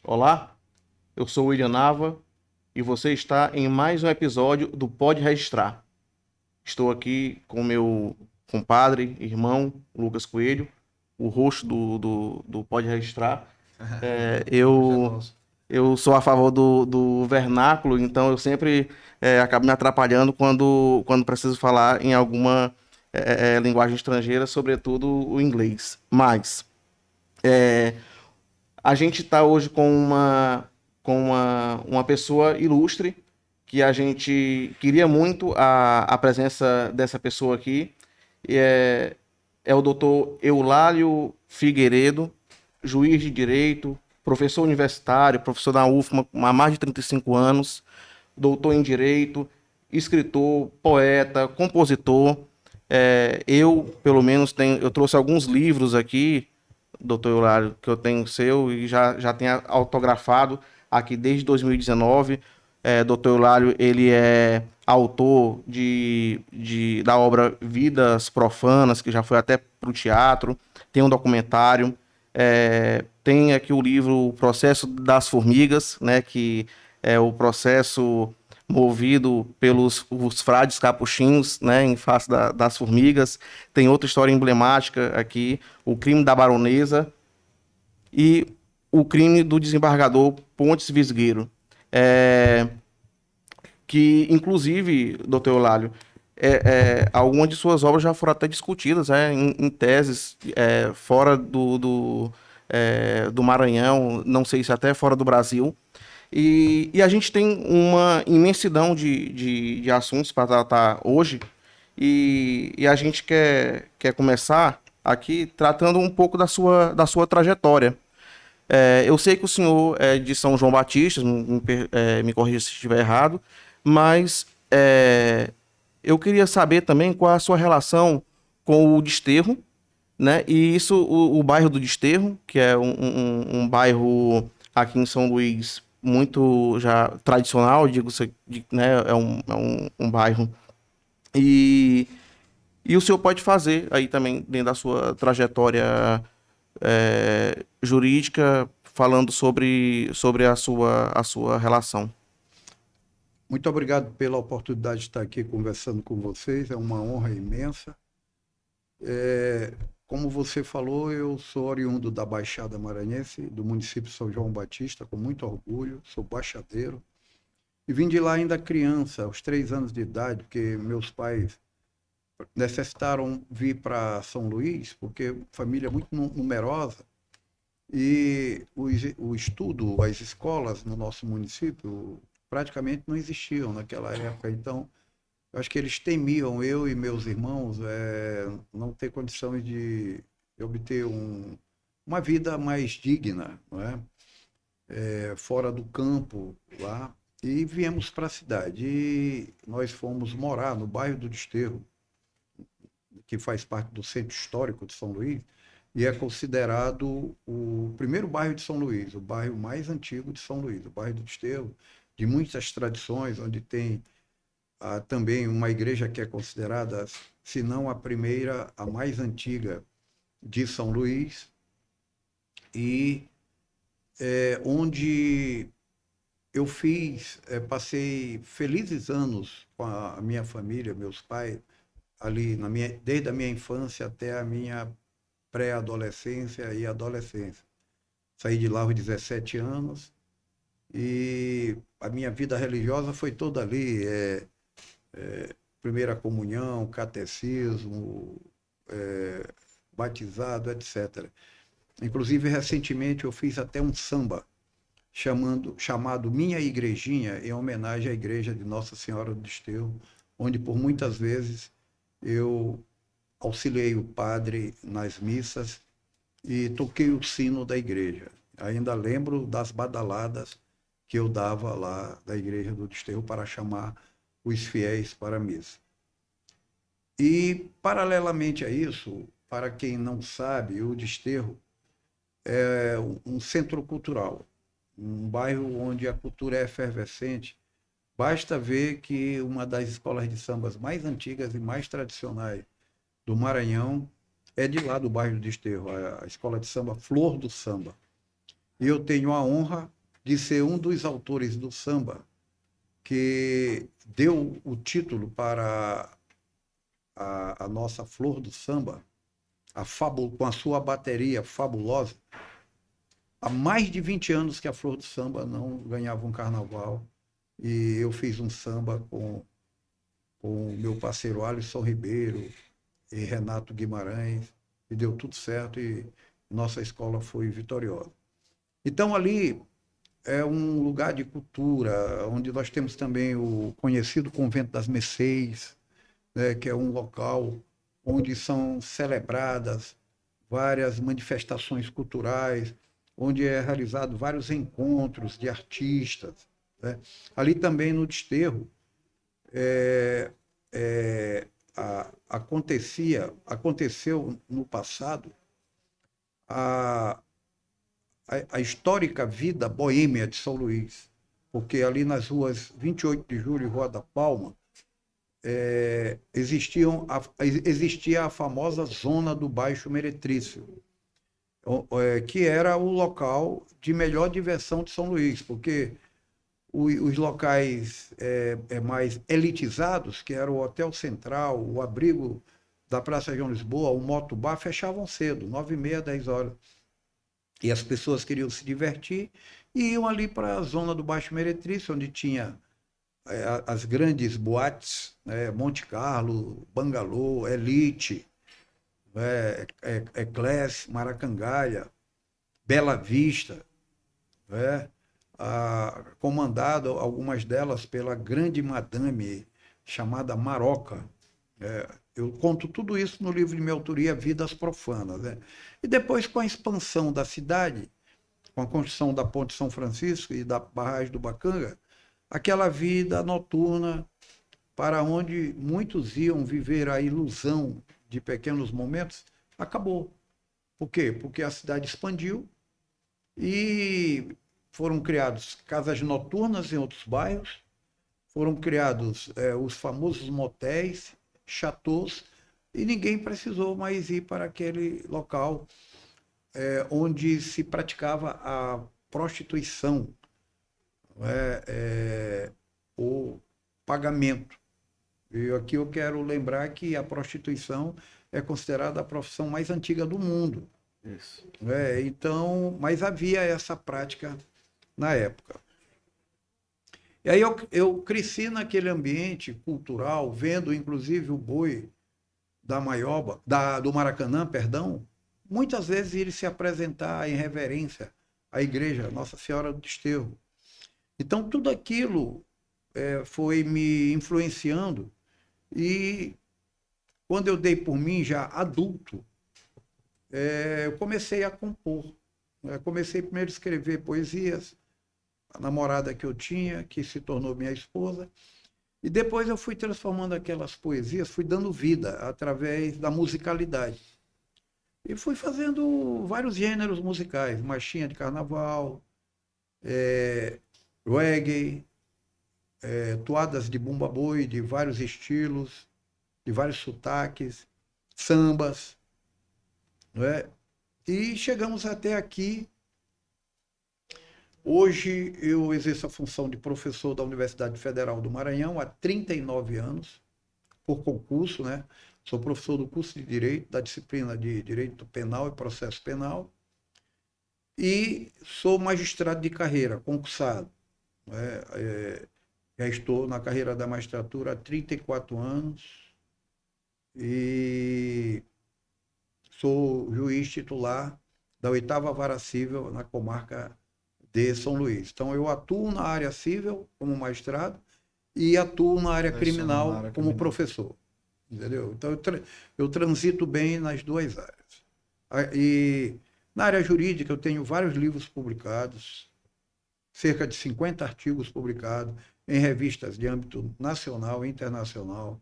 Olá, eu sou o William Nava e você está em mais um episódio do Pode Registrar. Estou aqui com meu compadre, irmão, Lucas Coelho, o host do Pode Registrar. É, Hoje é eu, nosso. eu sou a favor do vernáculo, então eu sempre acabo me atrapalhando quando preciso falar em alguma linguagem estrangeira, sobretudo o inglês. Mas a gente está hoje com uma pessoa ilustre que a gente queria muito a presença dessa pessoa aqui. E é o doutor Eulálio Figueiredo, juiz de direito, professor universitário, professor da UFMA há mais de 35 anos, doutor em direito, escritor, poeta, compositor. Eu, pelo menos, eu trouxe alguns livros aqui, doutor Eulário, que eu tenho seu e já tenho autografado aqui desde 2019. Doutor Eulário, ele é autor da obra Vidas Profanas, que já foi até para o teatro, tem um documentário, tem aqui o livro O Processo das Formigas, né, que é o processo movido pelos os frades capuchinhos, né, em face das formigas. Tem outra história emblemática aqui, o crime da baronesa e o crime do desembargador Pontes Visgueiro. É, que, inclusive, doutor Eulálio, algumas de suas obras já foram até discutidas, em teses fora do Maranhão, não sei se até fora do Brasil. E a gente tem uma imensidão de assuntos para tratar hoje, e a gente quer começar aqui tratando um pouco da sua trajetória. Eu sei que o senhor é de São João Batista, me corrija se estiver errado, mas eu queria saber também qual é a sua relação com o Desterro, né? E isso, o bairro do Desterro, que é um bairro aqui em São Luís muito já tradicional, digo, né? É um bairro. E, e o senhor pode fazer aí também, dentro da sua trajetória jurídica, falando sobre a sua relação. Muito obrigado pela oportunidade de estar aqui conversando com vocês. É uma honra imensa. Como você falou, eu sou oriundo da Baixada Maranhense, do município de São João Batista, com muito orgulho. Sou baixadeiro. E vim de lá ainda criança, aos 3 anos de idade, porque meus pais necessitaram vir para São Luís, porque família muito numerosa. E o estudo, as escolas no nosso município praticamente não existiam naquela época. Então, eu acho que eles temiam, eu e meus irmãos, não ter condições de obter uma vida mais digna, não é? Fora do campo, lá. E viemos para a cidade. E nós fomos morar no bairro do Desterro, que faz parte do Centro Histórico de São Luís, e é considerado o primeiro bairro de São Luís, o bairro mais antigo de São Luís, o bairro do Desterro, de muitas tradições, onde tem também uma igreja que é considerada, se não a primeira, a mais antiga de São Luís, e onde eu passei felizes anos com a minha família, meus pais, ali desde a minha infância até a minha pré-adolescência e adolescência. Saí de lá aos 17 anos e a minha vida religiosa foi toda ali, primeira comunhão, catecismo, batizado, etc. Inclusive, recentemente eu fiz até um samba chamado Minha Igrejinha, em homenagem à igreja de Nossa Senhora do Desterro, onde por muitas vezes eu auxiliei o padre nas missas e toquei o sino da igreja. Ainda lembro das badaladas que eu dava lá da igreja do Desterro para chamar os fiéis para a missa. E, paralelamente a isso, para quem não sabe, o Desterro é um centro cultural, um bairro onde a cultura é efervescente. Basta ver que uma das escolas de sambas mais antigas e mais tradicionais do Maranhão é de lá do bairro do Desterro, a escola de samba Flor do Samba. E eu tenho a honra de ser um dos autores do samba que deu o título para a nossa flor do samba, com a sua bateria fabulosa. Há mais de 20 anos que a Flor do Samba não ganhava um carnaval. E eu fiz um samba com o meu parceiro Alisson Ribeiro e Renato Guimarães, e deu tudo certo e nossa escola foi vitoriosa. Então ali é um lugar de cultura, onde nós temos também o conhecido Convento das Mercês, né, que é um local onde são celebradas várias manifestações culturais, onde é realizado vários encontros de artistas, né? Ali também no Desterro é, aconteceu no passado a, a histórica vida boêmia de São Luís, porque ali nas ruas 28 de Julho e Rua da Palma existia a famosa zona do Baixo Meretrício, que era o local de melhor diversão de São Luís, porque os locais mais elitizados, que era o Hotel Central, o abrigo da Praça João Lisboa, o Motobar, fechavam cedo, 9h30, 10 horas. E as pessoas queriam se divertir e iam ali para a zona do Baixo Meretrício, onde tinha as grandes boates, Monte Carlo, Bangalô, Elite, Eclés, Maracangalha, Bela Vista, comandado algumas delas pela grande madame chamada Maroca. Eu conto tudo isso no livro de minha autoria, Vidas Profanas. E depois, com a expansão da cidade, com a construção da Ponte São Francisco e da barragem do Bacanga, aquela vida noturna para onde muitos iam viver a ilusão de pequenos momentos, acabou. Por quê? Porque a cidade expandiu e foram criados casas noturnas em outros bairros, foram criados os famosos motéis, chateaus, e ninguém precisou mais ir para aquele local onde se praticava a prostituição, o pagamento. E aqui eu quero lembrar que a prostituição é considerada a profissão mais antiga do mundo. Isso. Então, mas havia essa prática na época. E aí eu cresci naquele ambiente cultural, vendo inclusive o boi da Maioba, do Maracanã, perdão, muitas vezes ele se apresentar em reverência à igreja Nossa Senhora do Desterro. Então tudo aquilo foi me influenciando e quando eu dei por mim já adulto, eu comecei a compor. Comecei primeiro a escrever poesias, a namorada que eu tinha, que se tornou minha esposa, e depois eu fui transformando aquelas poesias, fui dando vida através da musicalidade. E fui fazendo vários gêneros musicais, marchinha de carnaval, reggae, toadas de bumba boi de vários estilos, de vários sotaques, sambas, não é? E chegamos até aqui. Hoje eu exerço a função de professor da Universidade Federal do Maranhão há 39 anos, por concurso, né? Sou professor do curso de Direito, da disciplina de Direito Penal e Processo Penal, e sou magistrado de carreira, concursado. Já estou na carreira da magistratura há 34 anos e sou juiz titular da 8ª Vara Civil na comarca de São Luís. Então, eu atuo na área civil como magistrado e atuo na área criminal como professor. Entendeu? Então, eu transito bem nas duas áreas. E na área jurídica, eu tenho vários livros publicados, cerca de 50 artigos publicados em revistas de âmbito nacional e internacional.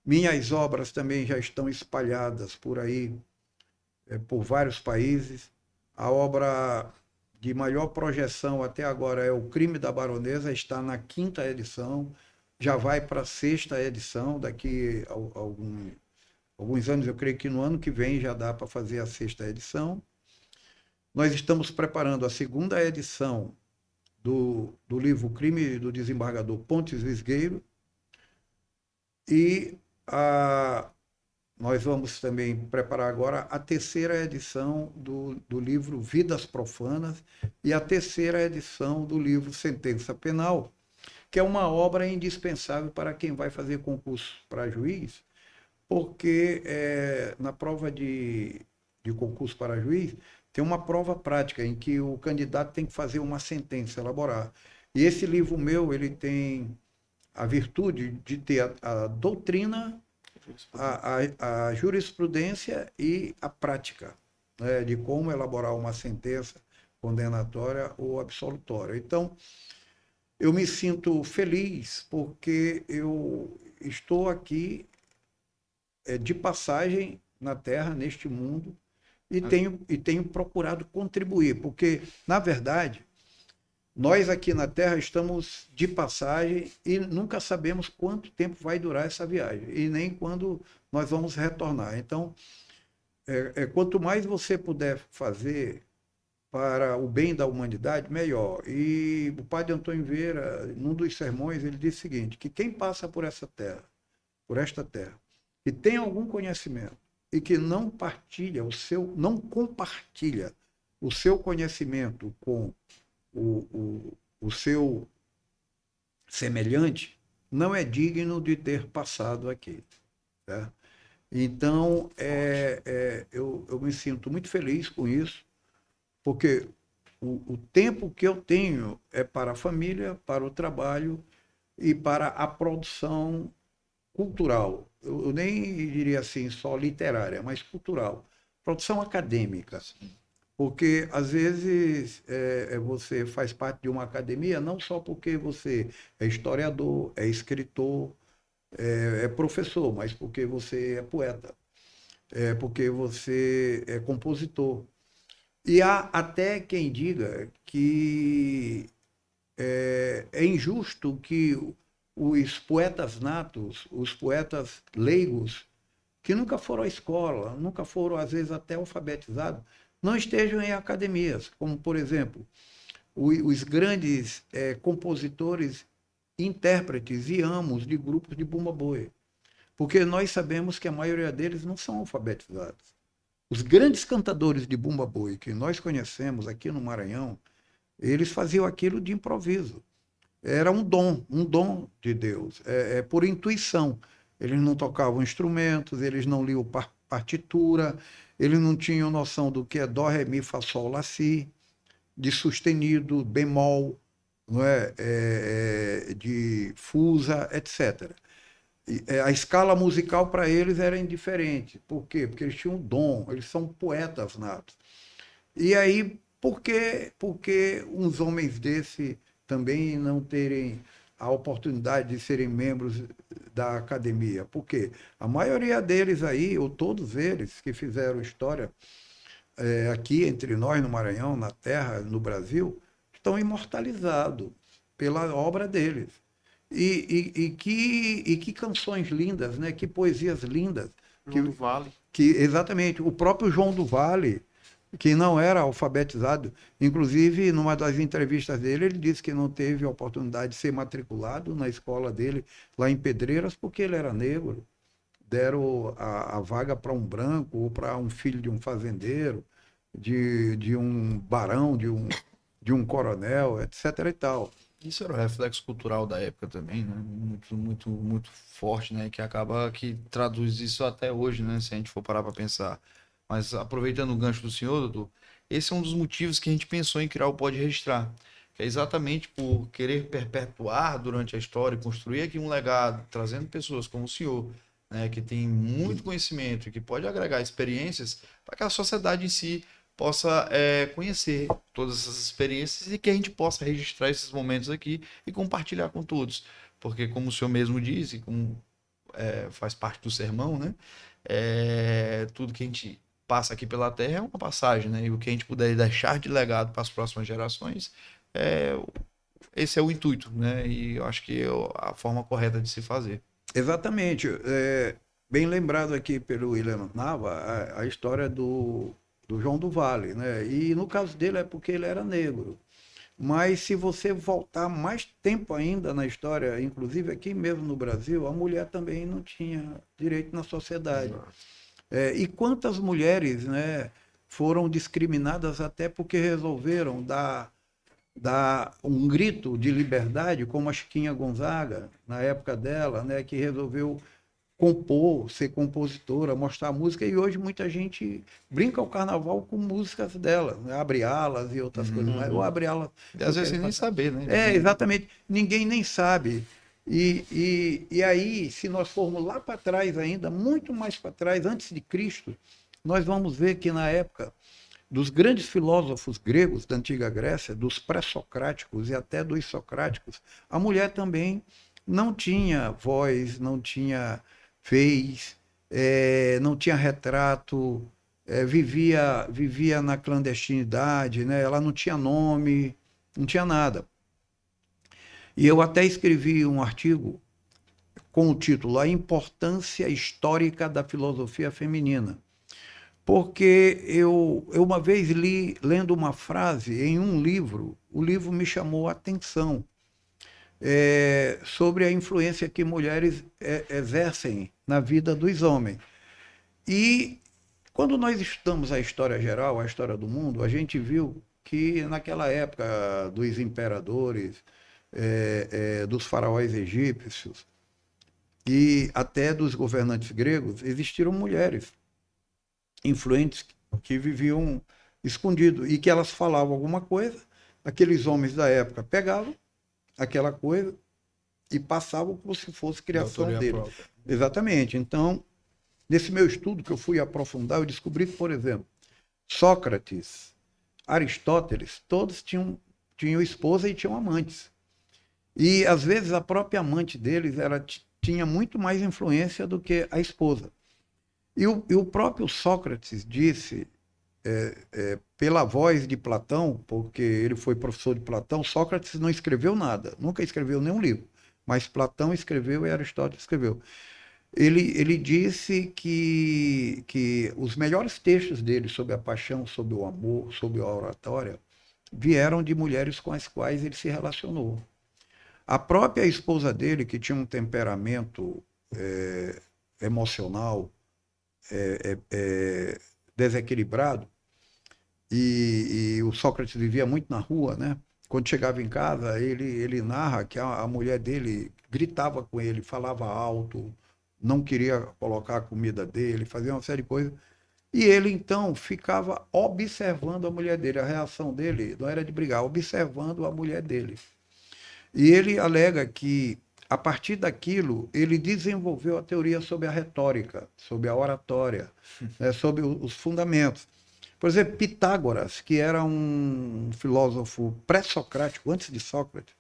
Minhas obras também já estão espalhadas por aí, por vários países. A obra de maior projeção até agora é O Crime da Baronesa, está na 5ª edição, já vai para a 6ª edição, daqui a alguns anos, eu creio que no ano que vem já dá para fazer a 6ª edição. Nós estamos preparando a 2ª edição do livro Crime do Desembargador Pontes Visgueiro. E nós vamos também preparar agora a terceira edição do livro Vidas Profanas e a terceira edição do livro Sentença Penal, que é uma obra indispensável para quem vai fazer concurso para juiz, porque na prova de concurso para juiz tem uma prova prática em que o candidato tem que fazer uma sentença, elaborar. E esse livro meu, ele tem a virtude de ter a doutrina, a jurisprudência e a prática, né, de como elaborar uma sentença condenatória ou absolutória. Então, eu me sinto feliz porque eu estou aqui de passagem na Terra, neste mundo, e tenho procurado contribuir, porque, na verdade, nós aqui na Terra estamos de passagem e nunca sabemos quanto tempo vai durar essa viagem e nem quando nós vamos retornar. Então, quanto mais você puder fazer para o bem da humanidade, melhor. E o padre Antônio Vieira, num dos sermões, ele disse o seguinte, que quem passa por esta terra, que tem algum conhecimento e que não compartilha o seu conhecimento com o seu semelhante, não é digno de ter passado aqui. Tá? Então, eu me sinto muito feliz com isso, porque o tempo que eu tenho é para a família, para o trabalho e para a produção cultural. Eu nem diria assim só literária, mas cultural. Produção acadêmica. Porque, às vezes, você faz parte de uma academia não só porque você é historiador, é escritor, é professor, mas porque você é poeta, porque você é compositor. E há até quem diga que é injusto que os poetas natos, os poetas leigos, que nunca foram à escola, nunca foram, às vezes, até alfabetizados, não estejam em academias, como, por exemplo, os grandes compositores, intérpretes e amos de grupos de bumba-boi. Porque nós sabemos que a maioria deles não são alfabetizados. Os grandes cantadores de bumba-boi que nós conhecemos aqui no Maranhão, eles faziam aquilo de improviso. Era um dom de Deus, por intuição. Eles não tocavam instrumentos, eles não liam partitura, eles não tinham noção do que é dó, ré, mi, fá, sol, lá, si, de sustenido, bemol, não de fusa, etc. A escala musical para eles era indiferente. Por quê? Porque eles tinham um dom, eles são poetas natos. E aí, porque uns homens desse também não terem a oportunidade de serem membros da academia? Por quê? A maioria deles aí, ou todos eles que fizeram história aqui entre nós, no Maranhão, na Terra, no Brasil, estão imortalizados pela obra deles. E que canções lindas, né? Que poesias lindas. João do Vale. Exatamente. O próprio João do Vale, que não era alfabetizado, inclusive, numa das entrevistas dele, ele disse que não teve a oportunidade de ser matriculado na escola dele, lá em Pedreiras, porque ele era negro. Deram a vaga para um branco ou para um filho de um fazendeiro, de um barão, de um coronel, etc. e tal. Isso era um reflexo cultural da época também, né? Muito, muito, muito forte, né? Que acaba que traduz isso até hoje, né? Se a gente for parar para pensar. Mas aproveitando o gancho do senhor, doutor, esse é um dos motivos que a gente pensou em criar o Pode Registrar, que é exatamente por querer perpetuar durante a história, construir aqui um legado, trazendo pessoas como o senhor, né? Que tem muito conhecimento e que pode agregar experiências para que a sociedade em si possa conhecer todas essas experiências e que a gente possa registrar esses momentos aqui e compartilhar com todos. Porque, como o senhor mesmo disse, como faz parte do sermão, né? Tudo que a gente passa aqui pela Terra é uma passagem, né? E o que a gente puder deixar de legado para as próximas gerações, esse é o intuito, né? E eu acho que é a forma correta de se fazer. Exatamente. Bem lembrado aqui pelo William Nava, a história do João do Vale, né? E no caso dele é porque ele era negro. Mas se você voltar mais tempo ainda na história, inclusive aqui mesmo no Brasil, a mulher também não tinha direito na sociedade. E quantas mulheres, né, foram discriminadas até porque resolveram dar um grito de liberdade, como a Chiquinha Gonzaga, na época dela, né, que resolveu compor, ser compositora, mostrar música, e hoje muita gente brinca o carnaval com músicas dela, né? Abre alas e outras coisas mais. Ou abre alas. E às vezes sem nem saber, né? Exatamente. Ninguém nem sabe. E aí, se nós formos lá para trás ainda, muito mais para trás, antes de Cristo, nós vamos ver que na época dos grandes filósofos gregos da antiga Grécia, dos pré-socráticos e até dos socráticos, a mulher também não tinha voz, não tinha vez, não tinha retrato, vivia na clandestinidade, né? Ela não tinha nome, não tinha nada. E eu até escrevi um artigo com o título A Importância Histórica da Filosofia Feminina. Porque eu uma vez lendo uma frase em um livro, o livro me chamou a atenção sobre a influência que mulheres exercem na vida dos homens. E quando nós estudamos a história geral, a história do mundo, a gente viu que naquela época dos imperadores, dos faraós egípcios e até dos governantes gregos, existiram mulheres influentes que viviam escondidos e que elas falavam alguma coisa, aqueles homens da época pegavam aquela coisa e passavam como se fosse criação deles. Própria. Exatamente. Então, nesse meu estudo que eu fui aprofundar, eu descobri que, por exemplo, Sócrates, Aristóteles, todos tinham esposa e tinham amantes. E, às vezes, a própria amante deles tinha muito mais influência do que a esposa. E o próprio Sócrates disse, pela voz de Platão, porque ele foi professor de Platão, Sócrates não escreveu nada, nunca escreveu nenhum livro, mas Platão escreveu e Aristóteles escreveu. Ele disse que os melhores textos dele sobre a paixão, sobre o amor, sobre a oratória, vieram de mulheres com as quais ele se relacionou. A própria esposa dele, que tinha um temperamento emocional desequilibrado, e o Sócrates vivia muito na rua, né? Quando chegava em casa, ele narra que a mulher dele gritava com ele, falava alto, não queria colocar a comida dele, fazia uma série de coisas. E ele, então, ficava observando a mulher dele. A reação dele não era de brigar, observando a mulher dele. E ele alega que, a partir daquilo, ele desenvolveu a teoria sobre a retórica, sobre a oratória, né, sobre os fundamentos. Por exemplo, Pitágoras, que era um filósofo pré-socrático, antes de Sócrates,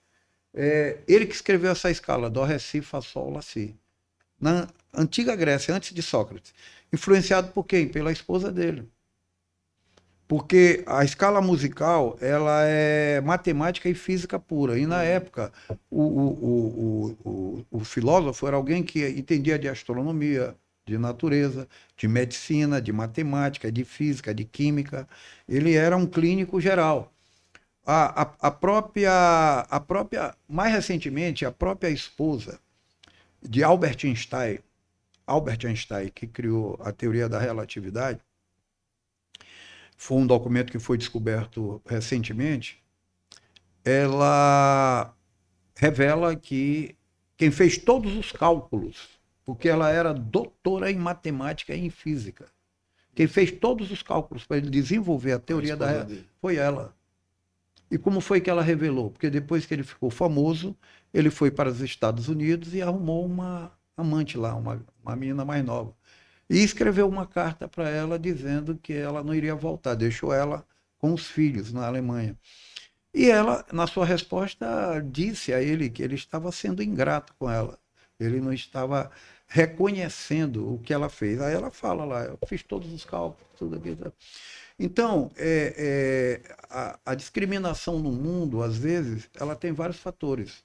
ele que escreveu essa escala, Dó, Ré, Si, Fá, Sol, Lá, Si. Na antiga Grécia, antes de Sócrates. Influenciado por quem? Pela esposa dele. Porque a escala musical, ela é matemática e física pura. E na época, o filósofo era alguém que entendia de astronomia, de natureza, de medicina, de matemática, de física, de química. Ele era um clínico geral. Mais recentemente, a própria esposa de Albert Einstein, que criou a teoria da relatividade, foi um documento que foi descoberto recentemente, ela revela que quem fez todos os cálculos, porque ela era doutora em matemática e em física, quem fez todos os cálculos para ele desenvolver a teoria da relatividade foi ela. E como foi que ela revelou? Porque depois que ele ficou famoso, ele foi para os Estados Unidos e arrumou uma amante lá, uma menina mais nova. E escreveu uma carta para ela dizendo que ela não iria voltar, deixou ela com os filhos na Alemanha. E ela, na sua resposta, disse a ele que ele estava sendo ingrato com ela. Ele não estava reconhecendo o que ela fez. Aí ela fala lá, eu fiz todos os cálculos, tudo aquilo. Então, a discriminação no mundo, às vezes, ela tem vários fatores.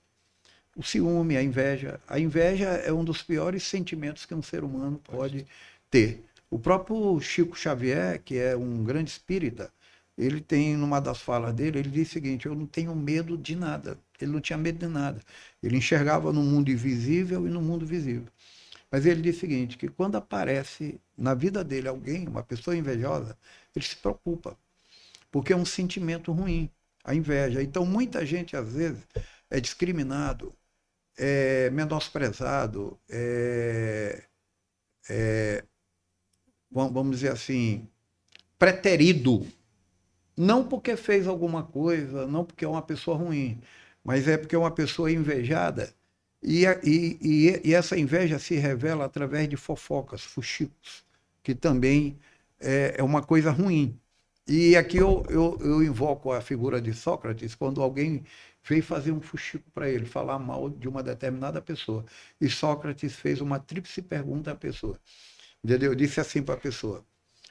O ciúme, a inveja. A inveja é um dos piores sentimentos que um ser humano pode ter. O próprio Chico Xavier, que é um grande espírita, ele tem, numa das falas dele, ele diz o seguinte: eu não tenho medo de nada. Ele não tinha medo de nada. Ele enxergava no mundo invisível e no mundo visível. Mas ele diz o seguinte, que quando aparece na vida dele alguém, uma pessoa invejosa, ele se preocupa, porque é um sentimento ruim, a inveja. Então, muita gente, às vezes, é discriminado, é menosprezado, vamos dizer assim, preterido. Não porque fez alguma coisa, não porque é uma pessoa ruim, mas é porque é uma pessoa invejada. E essa inveja se revela através de fofocas, fuxicos, que também é uma coisa ruim. E aqui eu invoco a figura de Sócrates, quando alguém veio fazer um fuxico para ele, falar mal de uma determinada pessoa. E Sócrates fez uma tríplice pergunta à pessoa. Entendeu? Disse assim para a pessoa: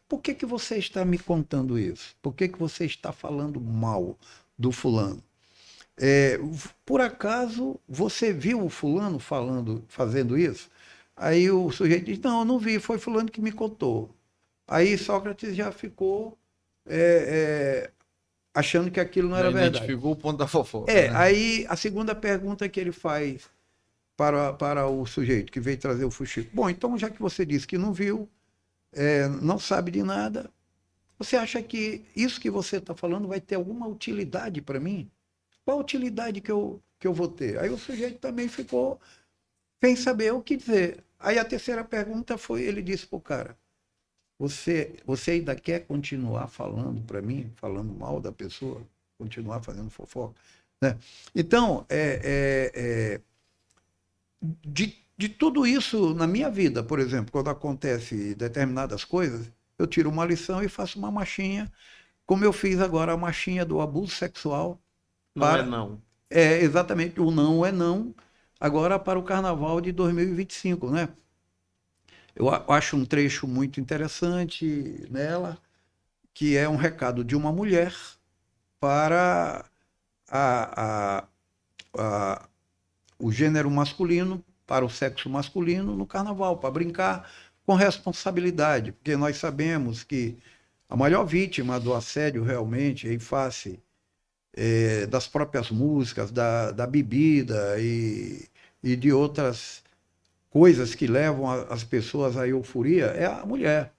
por que que você está me contando isso? Por que que você está falando mal do fulano? Por acaso você viu o fulano fazendo isso? Aí o sujeito diz: não, eu não vi, foi fulano que me contou. Aí Sócrates já ficou achando que aquilo não Já era verdade. identificou o ponto da fofoca, né? Aí a segunda pergunta que ele faz para o sujeito que veio trazer o fuxico: bom, então já que você disse que não viu, não sabe de nada, você acha que isso que você está falando vai ter alguma utilidade para mim? Qual a utilidade que eu vou ter? Aí o sujeito também ficou sem saber o que dizer. Aí a terceira pergunta foi, ele disse para o cara: você ainda quer continuar falando para mim, falando mal da pessoa, continuar fazendo fofoca? Né? Então, de tudo isso na minha vida, por exemplo, quando acontece determinadas coisas, eu tiro uma lição e faço uma marchinha, como eu fiz agora a marchinha do abuso sexual. Não é não. Exatamente, o não é não, agora para o Carnaval de 2025, né? Eu acho um trecho muito interessante nela, que é um recado de uma mulher para a, a, a, o gênero masculino, para o sexo masculino no Carnaval, para brincar com responsabilidade, porque nós sabemos que a maior vítima do assédio realmente é em face das próprias músicas, da bebida e de outras coisas que levam as pessoas à euforia, é a mulher.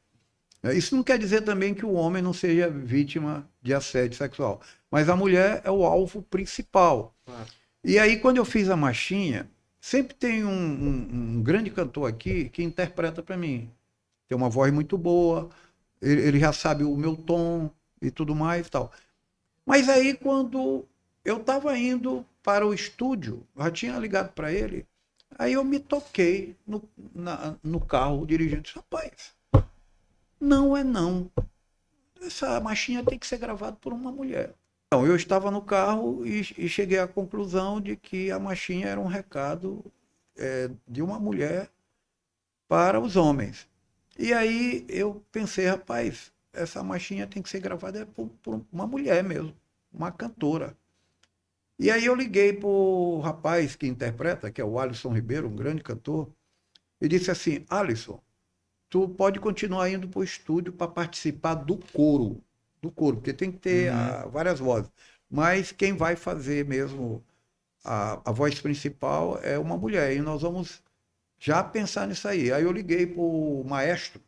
Isso não quer dizer também que o homem não seja vítima de assédio sexual, mas a mulher é o alvo principal. Claro. E aí, quando eu fiz a marchinha, sempre tem um grande cantor aqui que interpreta para mim. Tem uma voz muito boa, ele já sabe o meu tom e tudo mais e tal. Mas aí, quando eu estava indo para o estúdio, já tinha ligado para ele, aí eu me toquei no carro dirigindo. Disse: rapaz, não é não. Essa marchinha tem que ser gravada por uma mulher. Então, eu estava no carro e cheguei à conclusão de que a marchinha era um recado de uma mulher para os homens. E aí eu pensei: rapaz, essa marchinha tem que ser gravada por uma mulher mesmo, uma cantora. E aí eu liguei para o rapaz que interpreta, que é o Alisson Ribeiro, um grande cantor, e disse assim: Alisson, tu pode continuar indo para o estúdio para participar do coro, porque tem que ter várias vozes. Mas quem vai fazer mesmo a voz principal é uma mulher, e nós vamos já pensar nisso aí. Aí eu liguei para o maestro: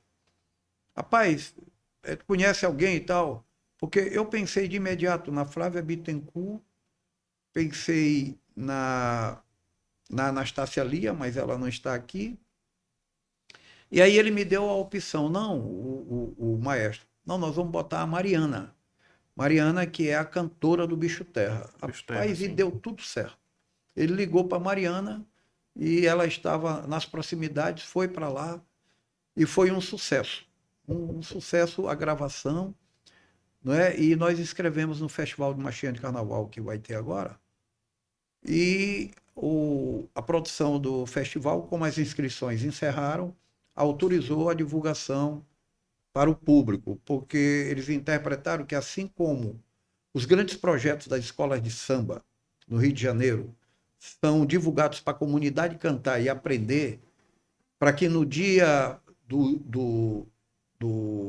rapaz, tu conhece alguém e tal? Porque eu pensei de imediato na Flávia Bittencourt, pensei na Anastácia Lia, mas ela não está aqui. E aí ele me deu a opção: não, o maestro, não, nós vamos botar a Mariana. Mariana, que é a cantora do Bicho Terra. Rapaz, e deu tudo certo. Ele ligou para a Mariana e ela estava nas proximidades, foi para lá e foi um sucesso. Um sucesso a gravação, não é? E nós escrevemos no Festival de Marchinha de Carnaval que vai ter agora. E a produção do festival, como as inscrições encerraram, autorizou a divulgação para o público, porque eles interpretaram que, assim como os grandes projetos das escolas de samba no Rio de Janeiro são divulgados para a comunidade cantar e aprender, para que no dia do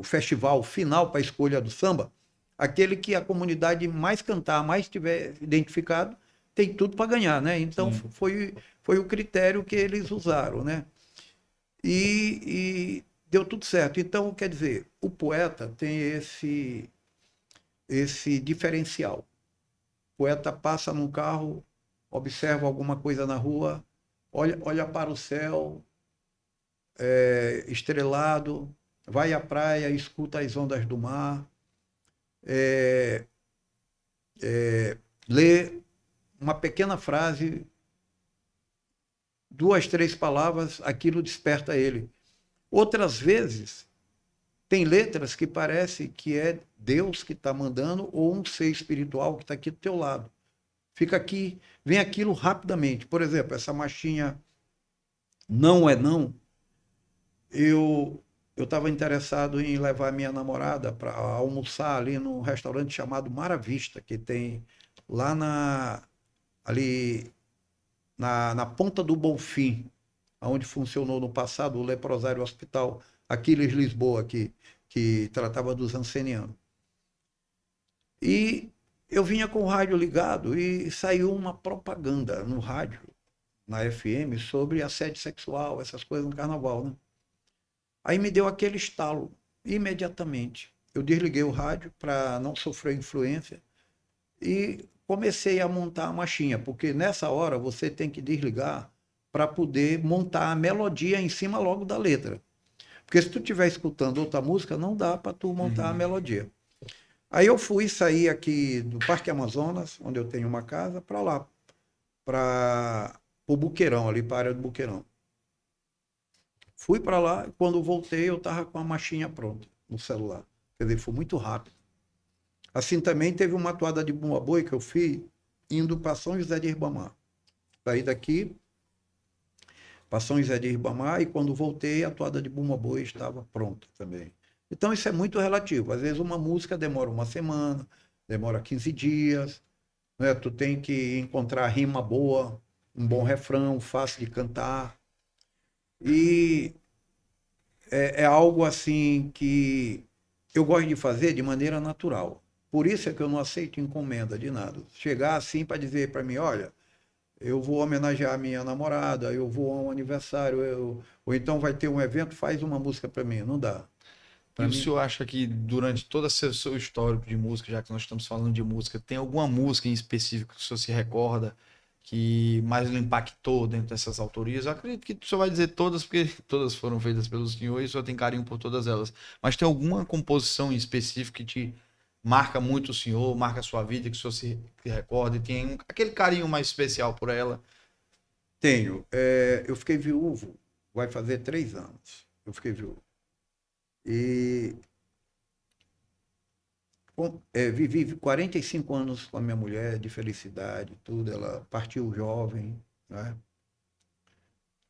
festival final para a escolha do samba, aquele que a comunidade mais cantar, mais tiver identificado, tem tudo para ganhar, né? Então Sim. foi o critério que eles usaram, né? E deu tudo certo. Então, quer dizer, o poeta tem esse diferencial. O poeta passa num carro, observa alguma coisa na rua, olha para o céu estrelado, vai à praia, escuta as ondas do mar, lê uma pequena frase, duas, três palavras, aquilo desperta ele. Outras vezes, tem letras que parece que é Deus que está mandando ou um ser espiritual que está aqui do teu lado. Fica aqui, vem aquilo rapidamente. Por exemplo, essa marchinha Não é Não, eu estava interessado em levar minha namorada para almoçar ali num restaurante chamado Mara Vista, que tem lá ali na Ponta do Bonfim, onde funcionou no passado o Leprosário Hospital Aquiles Lisboa, que tratava dos ancenianos. E eu vinha com o rádio ligado e saiu uma propaganda no rádio, na FM, sobre assédio sexual, essas coisas no carnaval, né? Aí me deu aquele estalo, imediatamente. Eu desliguei o rádio para não sofrer influência e comecei a montar a marchinha, porque nessa hora você tem que desligar para poder montar a melodia em cima logo da letra. Porque se tu estiver escutando outra música, não dá para tu montar a melodia. Aí eu fui sair aqui do Parque Amazonas, onde eu tenho uma casa, para lá, para o Buqueirão, ali para a área do Buqueirão. Fui para lá e quando voltei eu estava com a marchinha pronta no celular. Quer dizer, foi muito rápido. Assim também teve uma toada de Bumba Boi que eu fiz indo para São José de Ribamar. Saí daqui para São José de Ribamar e quando voltei a toada de Bumba Boi estava pronta também. Então isso é muito relativo. Às vezes uma música demora uma semana, demora 15 dias, né? Tu tem que encontrar rima boa, um bom refrão, fácil de cantar. E é algo assim que eu gosto de fazer de maneira natural. Por isso é que eu não aceito encomenda de nada. Chegar assim para dizer para mim, olha, eu vou homenagear a minha namorada, eu vou a um aniversário, ou então vai ter um evento, faz uma música para mim. Não dá. E Para o mim, senhor acha que durante todo esse seu histórico de música, já que nós estamos falando de música, tem alguma música em específico que o senhor se recorda que mais lhe impactou dentro dessas autorias? Eu acredito que o senhor vai dizer todas, porque todas foram feitas pelo senhor e o senhor tem carinho por todas elas. Mas tem alguma composição em específico que te marca muito o senhor, marca a sua vida, que o senhor se recorda e tem aquele carinho mais especial por ela? tenho. Eu fiquei viúvo, vai fazer 3 anos. Eu fiquei viúvo. E vivi 45 anos com a minha mulher, de felicidade, tudo. Ela partiu jovem, né?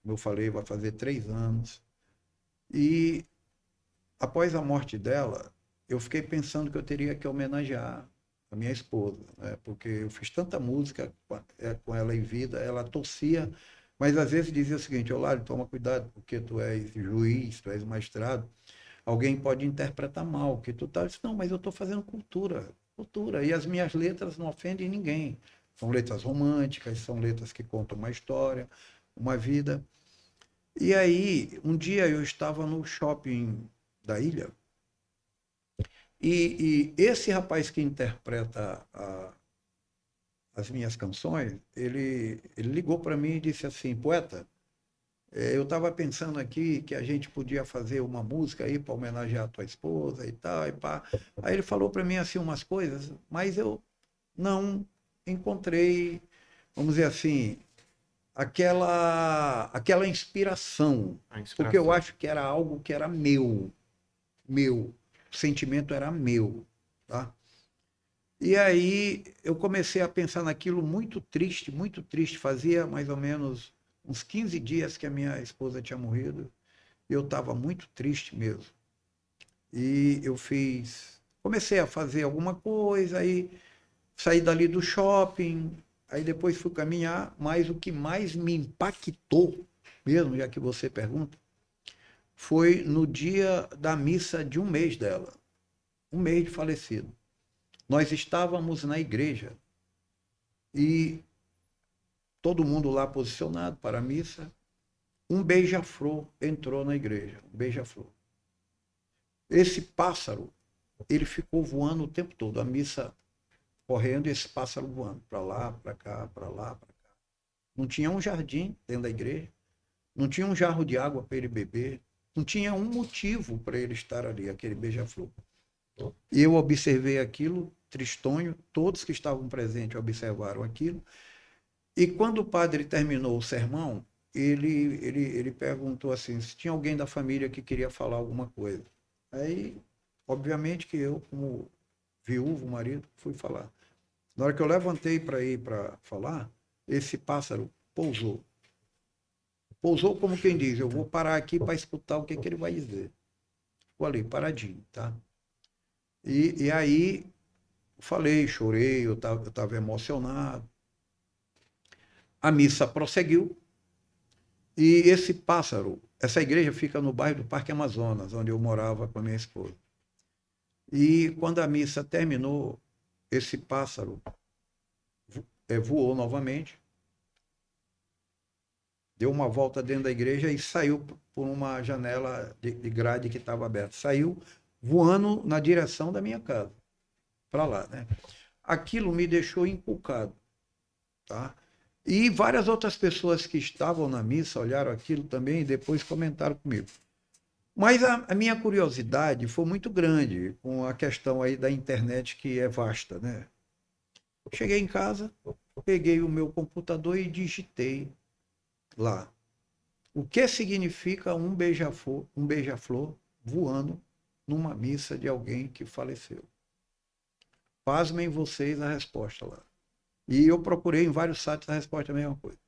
Como eu falei, vai fazer 3 anos. E após a morte dela, eu fiquei pensando que eu teria que homenagear a minha esposa, né? Porque eu fiz tanta música com ela em vida, ela torcia, mas às vezes dizia o seguinte: Olário, toma cuidado, porque tu és juiz, tu és magistrado, alguém pode interpretar mal, que tu tá. Eu disse, não, mas eu estou fazendo cultura, e as minhas letras não ofendem ninguém. São letras românticas, são letras que contam uma história, uma vida. E aí, um dia eu estava no shopping da ilha e esse rapaz que interpreta as minhas canções, ele ligou para mim e disse assim, poeta, eu estava pensando aqui que a gente podia fazer uma música aí para homenagear a tua esposa e tal, e pá. Aí ele falou para mim assim umas coisas, mas eu não encontrei, vamos dizer assim, aquela inspiração, A porque eu inspiração. acho que era algo que era meu, o sentimento era meu, tá? E aí eu comecei a pensar naquilo muito triste, fazia mais ou menos uns 15 dias que a minha esposa tinha morrido, e eu estava muito triste mesmo. E comecei a fazer alguma coisa, aí saí dali do shopping, aí depois fui caminhar, mas o que mais me impactou, mesmo, já que você pergunta, foi no dia da missa de um mês dela, um mês de falecido. Nós estávamos na igreja e todo mundo lá posicionado para a missa. Um beija-flor entrou na igreja, um beija-flor. Esse pássaro, ele ficou voando o tempo todo, a missa correndo e esse pássaro voando para lá, para cá, para lá, para cá. Não tinha um jardim dentro da igreja, não tinha um jarro de água para ele beber, não tinha um motivo para ele estar ali, aquele beija-flor. Eu observei aquilo, tristonho, todos que estavam presentes observaram aquilo, e quando o padre terminou o sermão, ele perguntou assim, se tinha alguém da família que queria falar alguma coisa. Aí, obviamente que eu, como viúvo, marido, fui falar. Na hora que eu levantei para ir para falar, esse pássaro pousou. Pousou como quem diz, eu vou parar aqui para escutar o que ele vai dizer. Ficou ali, paradinho, tá? E aí, falei, chorei, eu estava emocionado. A missa prosseguiu. E esse pássaro, essa igreja fica no bairro do Parque Amazonas, onde eu morava com a minha esposa. E quando a missa terminou, esse pássaro voou novamente, deu uma volta dentro da igreja e saiu por uma janela de grade que estava aberta. Saiu voando na direção da minha casa, para lá, né? Aquilo me deixou encucado, tá? E várias outras pessoas que estavam na missa olharam aquilo também e depois comentaram comigo. Mas a minha curiosidade foi muito grande com a questão aí da internet, que é vasta, né? Cheguei em casa, peguei o meu computador e digitei lá. O que significa um beija-flor voando numa missa de alguém que faleceu? Pasmem vocês a resposta lá. E eu procurei em vários sites a resposta é a mesma coisa.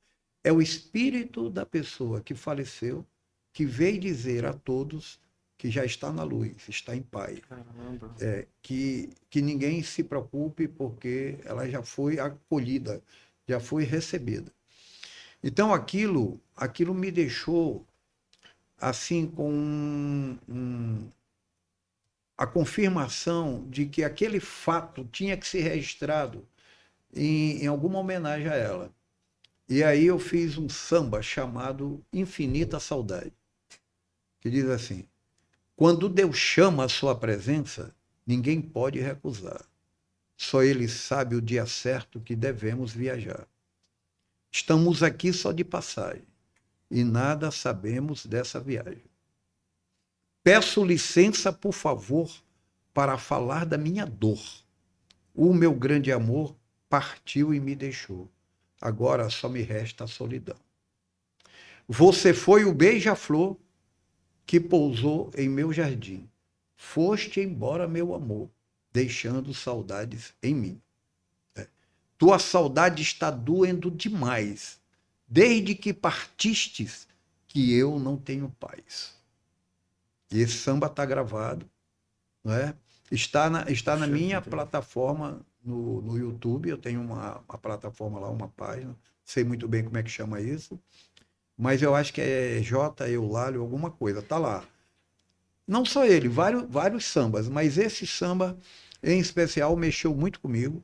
É o espírito da pessoa que faleceu que veio dizer a todos que já está na luz, está em paz. Que ninguém se preocupe porque ela já foi acolhida, já foi recebida. Então aquilo me deixou assim com a confirmação de que aquele fato tinha que ser registrado em alguma homenagem a ela. E aí eu fiz um samba chamado Infinita Saudade, que diz assim: quando Deus chama a sua presença, ninguém pode recusar. Só Ele sabe o dia certo que devemos viajar. Estamos aqui só de passagem e nada sabemos dessa viagem. Peço licença, por favor, para falar da minha dor. O meu grande amor partiu e me deixou. Agora só me resta a solidão. Você foi o beija-flor que pousou em meu jardim. Foste embora, meu amor, deixando saudades em mim. Tua saudade está doendo demais, desde que partistes, que eu não tenho paz. E esse samba está gravado, não é? Está na minha plataforma no YouTube, eu tenho uma plataforma lá, uma página, sei muito bem como é que chama isso, mas eu acho que é J. Eulálio, alguma coisa, está lá. Não só ele, vários sambas, mas esse samba em especial mexeu muito comigo.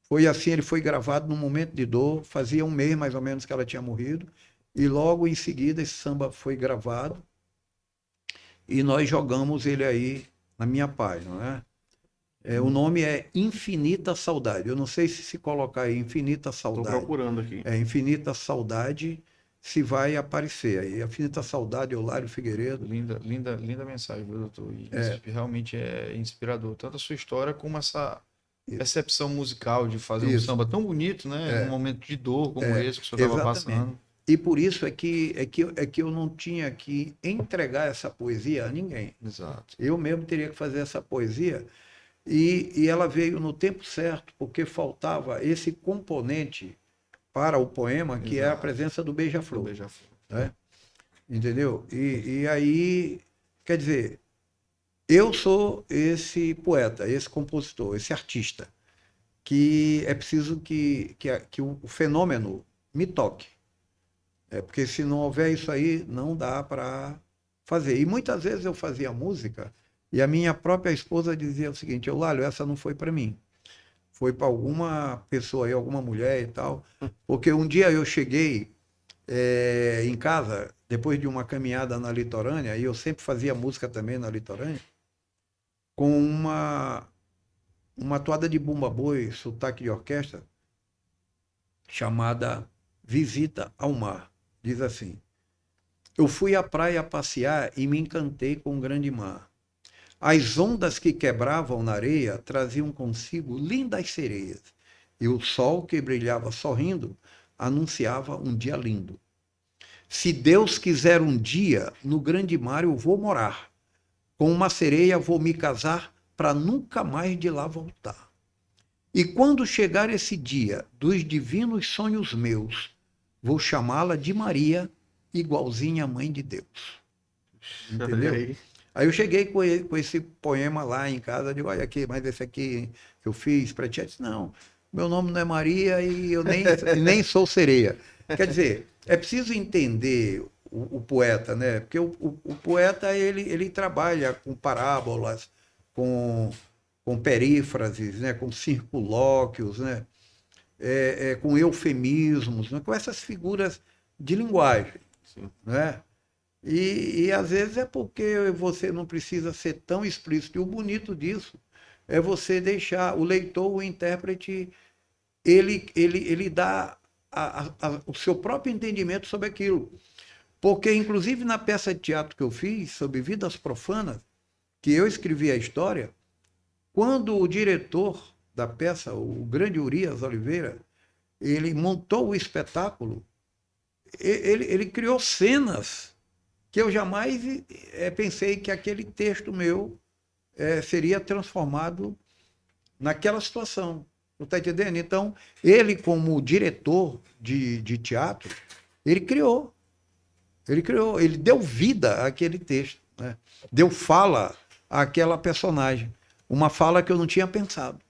Foi assim, ele foi gravado num momento de dor, fazia um mês mais ou menos que ela tinha morrido, e logo em seguida esse samba foi gravado e nós jogamos ele aí na minha página, né? O nome é Infinita Saudade. Eu não sei se colocar aí Infinita Saudade. Estou procurando aqui. Infinita Saudade, se vai aparecer aí. Infinita Saudade, Eulário Figueiredo. Linda mensagem, viu, doutor? E isso realmente é inspirador. Tanto a sua história como essa percepção musical de fazer um samba tão bonito, né? Num momento de dor como esse que o senhor estava passando. E por isso é que eu não tinha que entregar essa poesia a ninguém. Exato. Eu mesmo teria que fazer essa poesia. E ela veio no tempo certo, porque faltava esse componente para o poema, que é a presença do beija-flor. Né? Entendeu? E aí, quer dizer, eu sou esse poeta, esse compositor, esse artista, que é preciso que o fenômeno me toque. Porque se não houver isso aí, não dá para fazer. E muitas vezes eu fazia música e a minha própria esposa dizia o seguinte: Eulálio, essa não foi para mim. foi para alguma pessoa aí, alguma mulher e tal. Porque um dia eu cheguei em casa, depois de uma caminhada na litorânea, e eu sempre fazia música também na litorânea, com uma toada de bumba boi, sotaque de orquestra, chamada Visita ao Mar. Diz assim: eu fui à praia passear e me encantei com o grande mar. As ondas que quebravam na areia traziam consigo lindas sereias, e o sol que brilhava sorrindo anunciava um dia lindo. Se Deus quiser um dia, no grande mar eu vou morar. Com uma sereia vou me casar para nunca mais de lá voltar. E quando chegar esse dia dos divinos sonhos meus, vou chamá-la de Maria, igualzinha à mãe de Deus. Olha Entendeu? aí. Aí eu cheguei com esse poema lá em casa, digo, olha aqui, mas esse aqui que eu fiz para ti, disse, não, meu nome não é Maria e eu nem sou sereia. Quer dizer, é preciso entender o poeta, né? Porque o poeta, ele trabalha com parábolas, com, com perífrases, né? Com circunlóquios, né? Com eufemismos, né? Com essas figuras de linguagem, Sim. né? E às vezes é porque você não precisa ser tão explícito. E o bonito disso é você deixar o leitor, o intérprete, ele dá o seu próprio entendimento sobre aquilo. Porque, inclusive, na peça de teatro que eu fiz, sobre Vidas Profanas, que eu escrevi a história, quando o diretor da peça, o grande Urias Oliveira, ele montou o espetáculo, ele criou cenas que eu jamais pensei que aquele texto meu seria transformado naquela situação. Não está entendendo? Então, ele, como diretor de teatro, ele criou. Ele deu vida àquele texto. Né? Deu fala àquela personagem. Uma fala que eu não tinha pensado.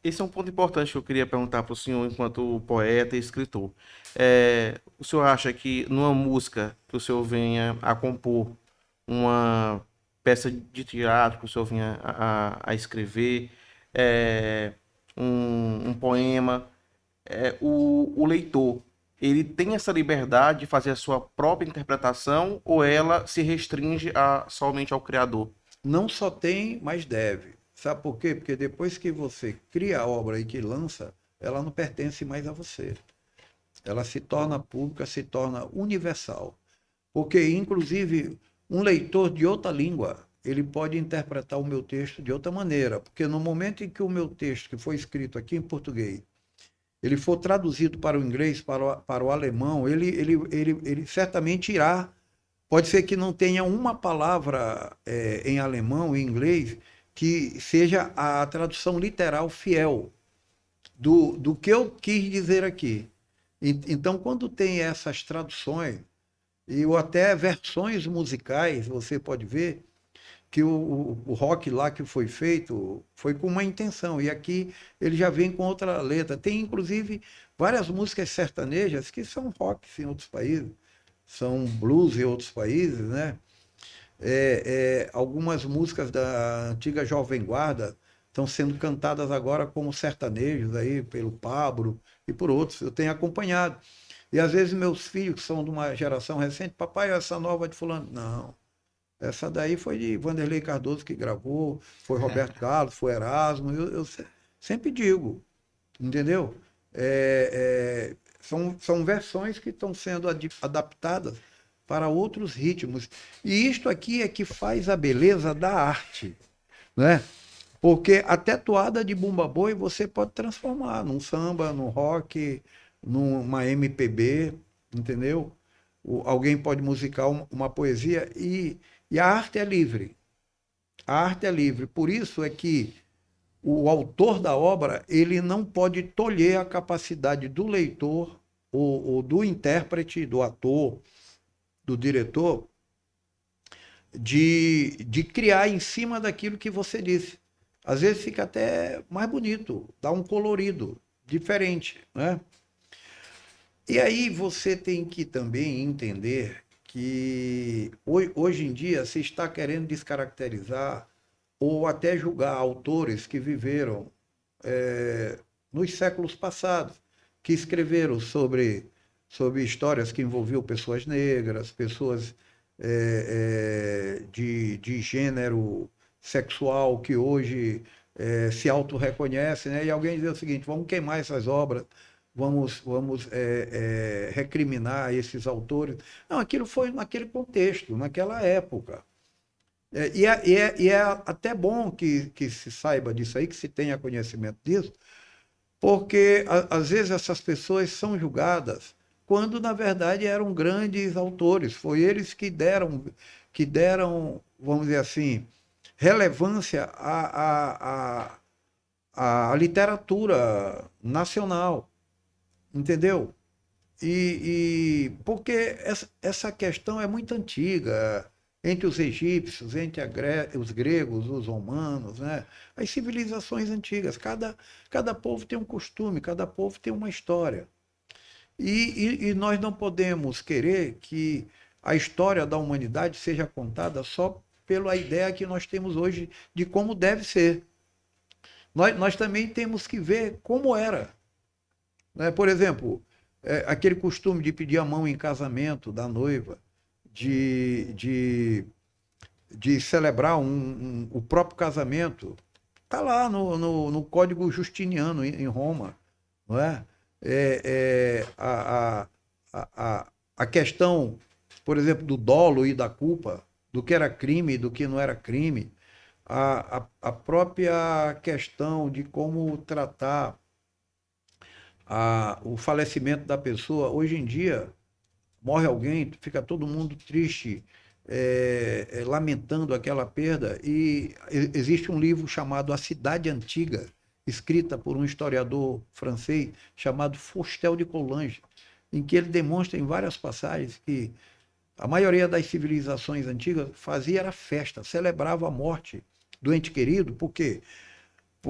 Esse é um ponto importante que eu queria perguntar para o senhor, enquanto poeta e escritor. O senhor acha que numa música que o senhor venha a compor, uma peça de teatro que o senhor venha a escrever, um poema, o leitor, ele tem essa liberdade de fazer a sua própria interpretação ou ela se restringe somente ao criador? Não só tem, mas deve. Sabe por quê? Porque depois que você cria a obra e que lança, ela não pertence mais a você. Ela se torna pública, se torna universal. Porque, inclusive, um leitor de outra língua, ele pode interpretar o meu texto de outra maneira. Porque no momento em que o meu texto, que foi escrito aqui em português, ele for traduzido para o inglês, para o alemão, ele certamente irá. Pode ser que não tenha uma palavra em alemão, em inglês, que seja a tradução literal fiel do que eu quis dizer aqui. Então, quando tem essas traduções, ou até versões musicais, você pode ver que o rock lá que foi feito foi com uma intenção, e aqui ele já vem com outra letra. Tem, inclusive, várias músicas sertanejas que são rock em outros países, são blues em outros países, né? Algumas músicas da antiga Jovem Guarda estão sendo cantadas agora como sertanejos aí pelo Pablo e por outros. Eu tenho acompanhado. E às vezes meus filhos, que são de uma geração recente, papai, essa nova de fulano. Não, essa daí foi de Vanderlei Cardoso que gravou, foi Roberto Carlos, foi Erasmo. Eu sempre digo, entendeu? São versões que estão sendo adaptadas para outros ritmos. E isto aqui é que faz a beleza da arte, né? Porque até toada de bumba boi você pode transformar num samba, num rock, numa MPB, entendeu? Alguém pode musicar uma poesia e a arte é livre. A arte é livre. Por isso é que o autor da obra ele não pode tolher a capacidade do leitor ou do intérprete, do ator, do diretor, de criar em cima daquilo que você disse. Às vezes fica até mais bonito, dá um colorido diferente, né? E aí você tem que também entender que hoje em dia se está querendo descaracterizar ou até julgar autores que viveram nos séculos passados, que escreveram sobre histórias que envolviam pessoas negras, pessoas de gênero sexual que hoje se autorreconhecem, né? E alguém diz o seguinte: vamos queimar essas obras, vamos recriminar esses autores. Não, aquilo foi naquele contexto, naquela época. E é até bom que se saiba disso aí, que se tenha conhecimento disso, porque às vezes essas pessoas são julgadas quando na verdade eram grandes autores. Foi eles que deram, vamos dizer assim, relevância à literatura nacional, entendeu? Porque essa questão é muito antiga, entre os egípcios, entre os gregos, os romanos, né? As civilizações antigas. Cada povo tem um costume, cada povo tem uma história. E nós não podemos querer que a história da humanidade seja contada só pela ideia que nós temos hoje de como deve ser. Nós também temos que ver como era, né? Por exemplo, aquele costume de pedir a mão em casamento da noiva, de celebrar o próprio casamento, está lá no Código Justiniano, em Roma, não é? A questão, por exemplo, do dolo e da culpa, do que era crime e do que não era crime, a própria questão de como tratar o falecimento da pessoa. Hoje em dia, morre alguém, fica todo mundo triste, lamentando aquela perda, e existe um livro chamado A Cidade Antiga, escrita por um historiador francês chamado Fustel de Coulanges, em que ele demonstra em várias passagens que a maioria das civilizações antigas fazia era festa, celebrava a morte do ente querido, porque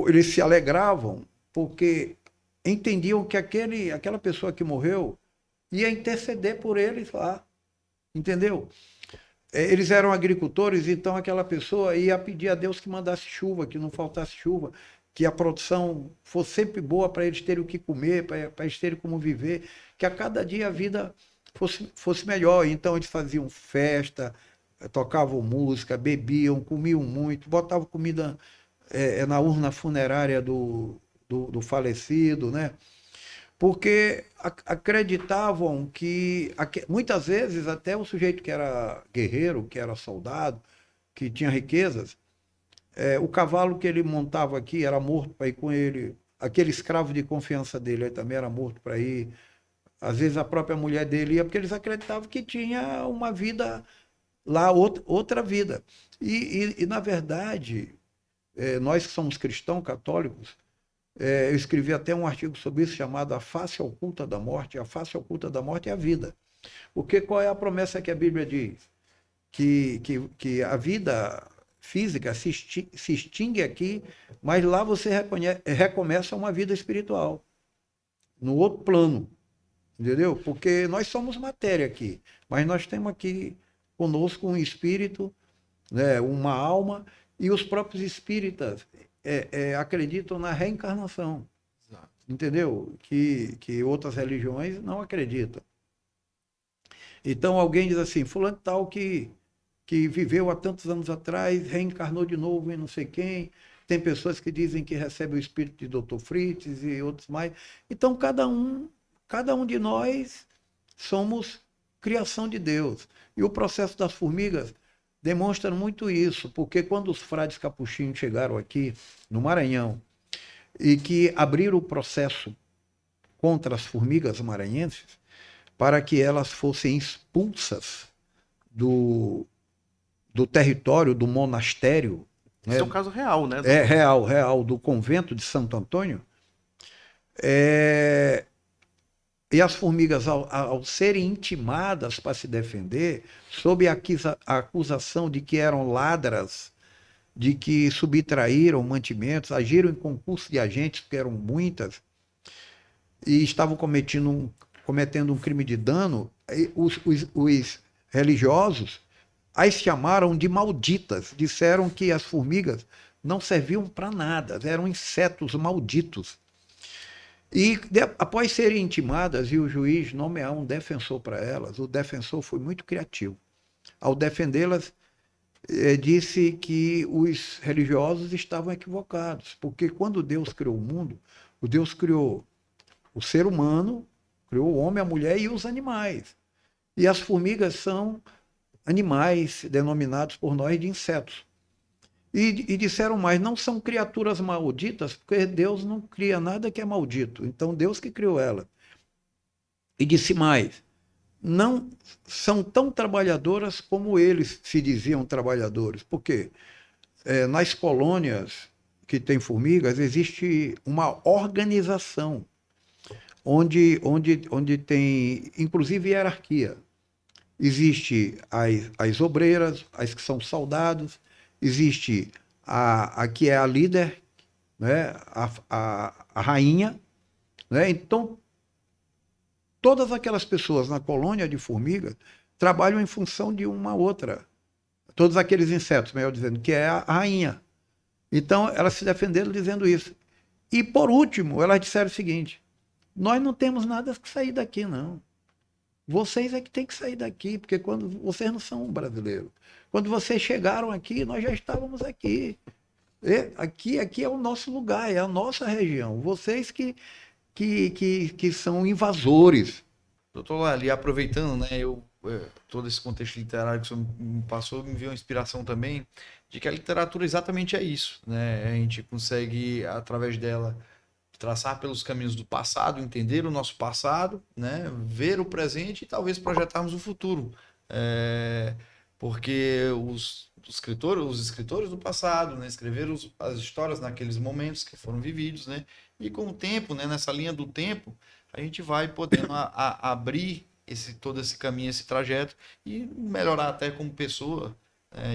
eles se alegravam, porque entendiam que aquela pessoa que morreu ia interceder por eles lá, entendeu? Eles eram agricultores, então aquela pessoa ia pedir a Deus que mandasse chuva, que não faltasse chuva, que a produção fosse sempre boa para eles terem o que comer, para eles terem como viver, que a cada dia a vida fosse melhor. Então eles faziam festa, tocavam música, bebiam, comiam muito, botavam comida na urna funerária do falecido, né? Porque acreditavam que, muitas vezes, até o sujeito que era guerreiro, que era soldado, que tinha riquezas, o cavalo que ele montava aqui era morto para ir com ele, aquele escravo de confiança dele também era morto para ir, às vezes a própria mulher dele ia, porque eles acreditavam que tinha uma vida lá, outra vida. E na verdade, nós que somos cristãos católicos, eu escrevi até um artigo sobre isso chamado A Face Oculta da Morte. A face oculta da morte é a vida. Porque qual é a promessa que a Bíblia diz? Que a vida física se extingue aqui, mas lá você recomeça uma vida espiritual, no outro plano, entendeu? Porque nós somos matéria aqui, mas nós temos aqui conosco um espírito, né, uma alma, e os próprios espíritas acreditam na reencarnação. Exato. Entendeu? Que outras religiões não acreditam. Então alguém diz assim: fulano tal que viveu há tantos anos atrás, reencarnou de novo em não sei quem. Tem pessoas que dizem que recebe o espírito de Dr. Fritz e outros mais. Então cada um de nós somos criação de Deus. E o processo das formigas demonstra muito isso, porque quando os frades capuchinhos chegaram aqui no Maranhão e que abriram o processo contra as formigas maranhenses para que elas fossem expulsas do território do monastério. Isso é um caso real, né? Real, do convento de Santo Antônio. E as formigas, ao serem intimadas para se defender, sob a acusação de que eram ladras, de que subtraíram mantimentos, agiram em concurso de agentes, que eram muitas, e estavam cometendo um crime de dano, os religiosos as chamaram de malditas, disseram que as formigas não serviam para nada, eram insetos malditos. E após serem intimadas e o juiz nomear um defensor para elas, o defensor foi muito criativo. Ao defendê-las, disse que os religiosos estavam equivocados, porque quando Deus criou o mundo, o Deus criou o ser humano, criou o homem, a mulher e os animais. E as formigas são animais denominados por nós de insetos. E disseram mais, não são criaturas malditas, porque Deus não cria nada que é maldito. Então Deus que criou ela. E disse mais, não são tão trabalhadoras como eles se diziam trabalhadores. Por quê? Nas colônias que tem formigas, existe uma organização onde tem, inclusive, hierarquia. Existe as obreiras, as que são soldados, existe a que é a líder, né? a rainha. Né? Então, todas aquelas pessoas na colônia de formigas trabalham em função de uma outra. Todos aqueles insetos, melhor dizendo, que é a rainha. Então, elas se defenderam dizendo isso. E, por último, elas disseram o seguinte, nós não temos nada que sair daqui, não. Vocês é que tem que sair daqui, porque quando vocês não são brasileiros. Quando vocês chegaram aqui, nós já estávamos aqui. Aqui é o nosso lugar, é a nossa região. Vocês que são invasores. Doutor Lali, aproveitando, né, todo esse contexto literário que o senhor me passou, me veio uma inspiração também de que a literatura exatamente é isso, né? A gente consegue, através dela, traçar pelos caminhos do passado, entender o nosso passado, né? Ver o presente e talvez projetarmos o futuro. Porque os escritores do passado, né? Escreveram as histórias naqueles momentos que foram vividos, né? E com o tempo, né? Nessa linha do tempo, a gente vai podendo abrir todo esse caminho, esse trajeto e melhorar até como pessoa.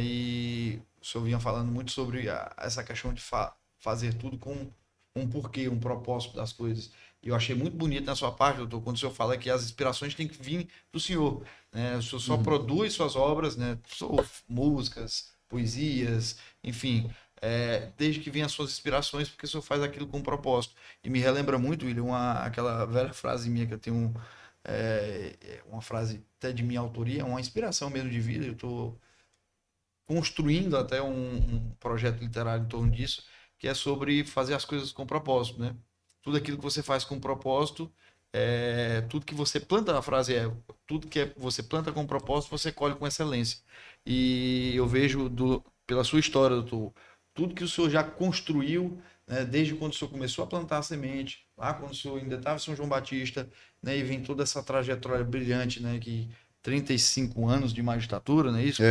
E o senhor vinha falando muito sobre essa questão de fazer tudo com um porquê, um propósito das coisas. E eu achei muito bonito na sua parte, doutor, quando o senhor fala que as inspirações têm que vir do senhor. Né? O senhor só produz suas obras, né? Músicas, poesias, enfim, desde que vêm as suas inspirações, porque o senhor faz aquilo com um propósito. E me relembra muito, William, aquela velha frase minha que eu tenho, uma frase até de minha autoria, uma inspiração mesmo de vida. Eu estou construindo até um projeto literário em torno disso, que é sobre fazer as coisas com propósito, né? Tudo aquilo que você faz com propósito, tudo que você planta, a frase tudo que você planta com propósito, você colhe com excelência. E eu vejo, pela sua história, doutor, tudo que o senhor já construiu, né, desde quando o senhor começou a plantar a semente, lá quando o senhor ainda estava em São João Batista, né, e vem toda essa trajetória brilhante, né, que 35 anos de magistratura, não é isso?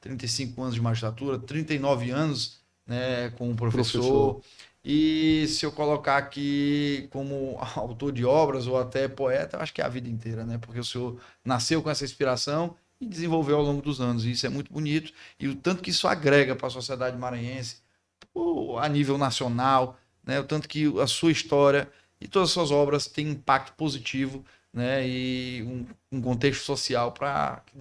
35 anos de magistratura, 39 anos, né, como professor. E se eu colocar aqui como autor de obras ou até poeta, eu acho que é a vida inteira, né? Porque o senhor nasceu com essa inspiração e desenvolveu ao longo dos anos. E isso é muito bonito. E o tanto que isso agrega para a sociedade maranhense, a nível nacional, né? O tanto que a sua história e todas as suas obras têm impacto positivo, né? E um contexto social para que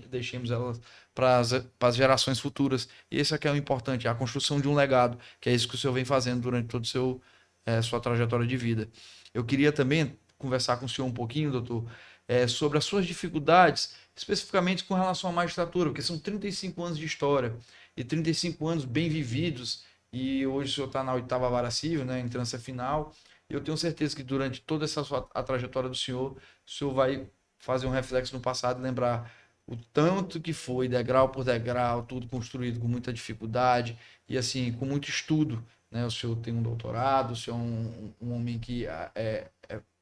deixemos elas para as gerações futuras. E esse aqui é o importante, a construção de um legado, que é isso que o senhor vem fazendo durante toda sua trajetória de vida. Eu queria também conversar com o senhor um pouquinho, doutor, sobre as suas dificuldades, especificamente com relação à magistratura, porque são 35 anos de história e 35 anos bem vividos, e hoje o senhor está na 8ª Vara Civil, né, em trança final. Eu tenho certeza que durante toda a trajetória do senhor, o senhor vai fazer um reflexo no passado e lembrar o tanto que foi, degrau por degrau, tudo construído com muita dificuldade e assim, com muito estudo. Né? O senhor tem um doutorado, o senhor é um homem que é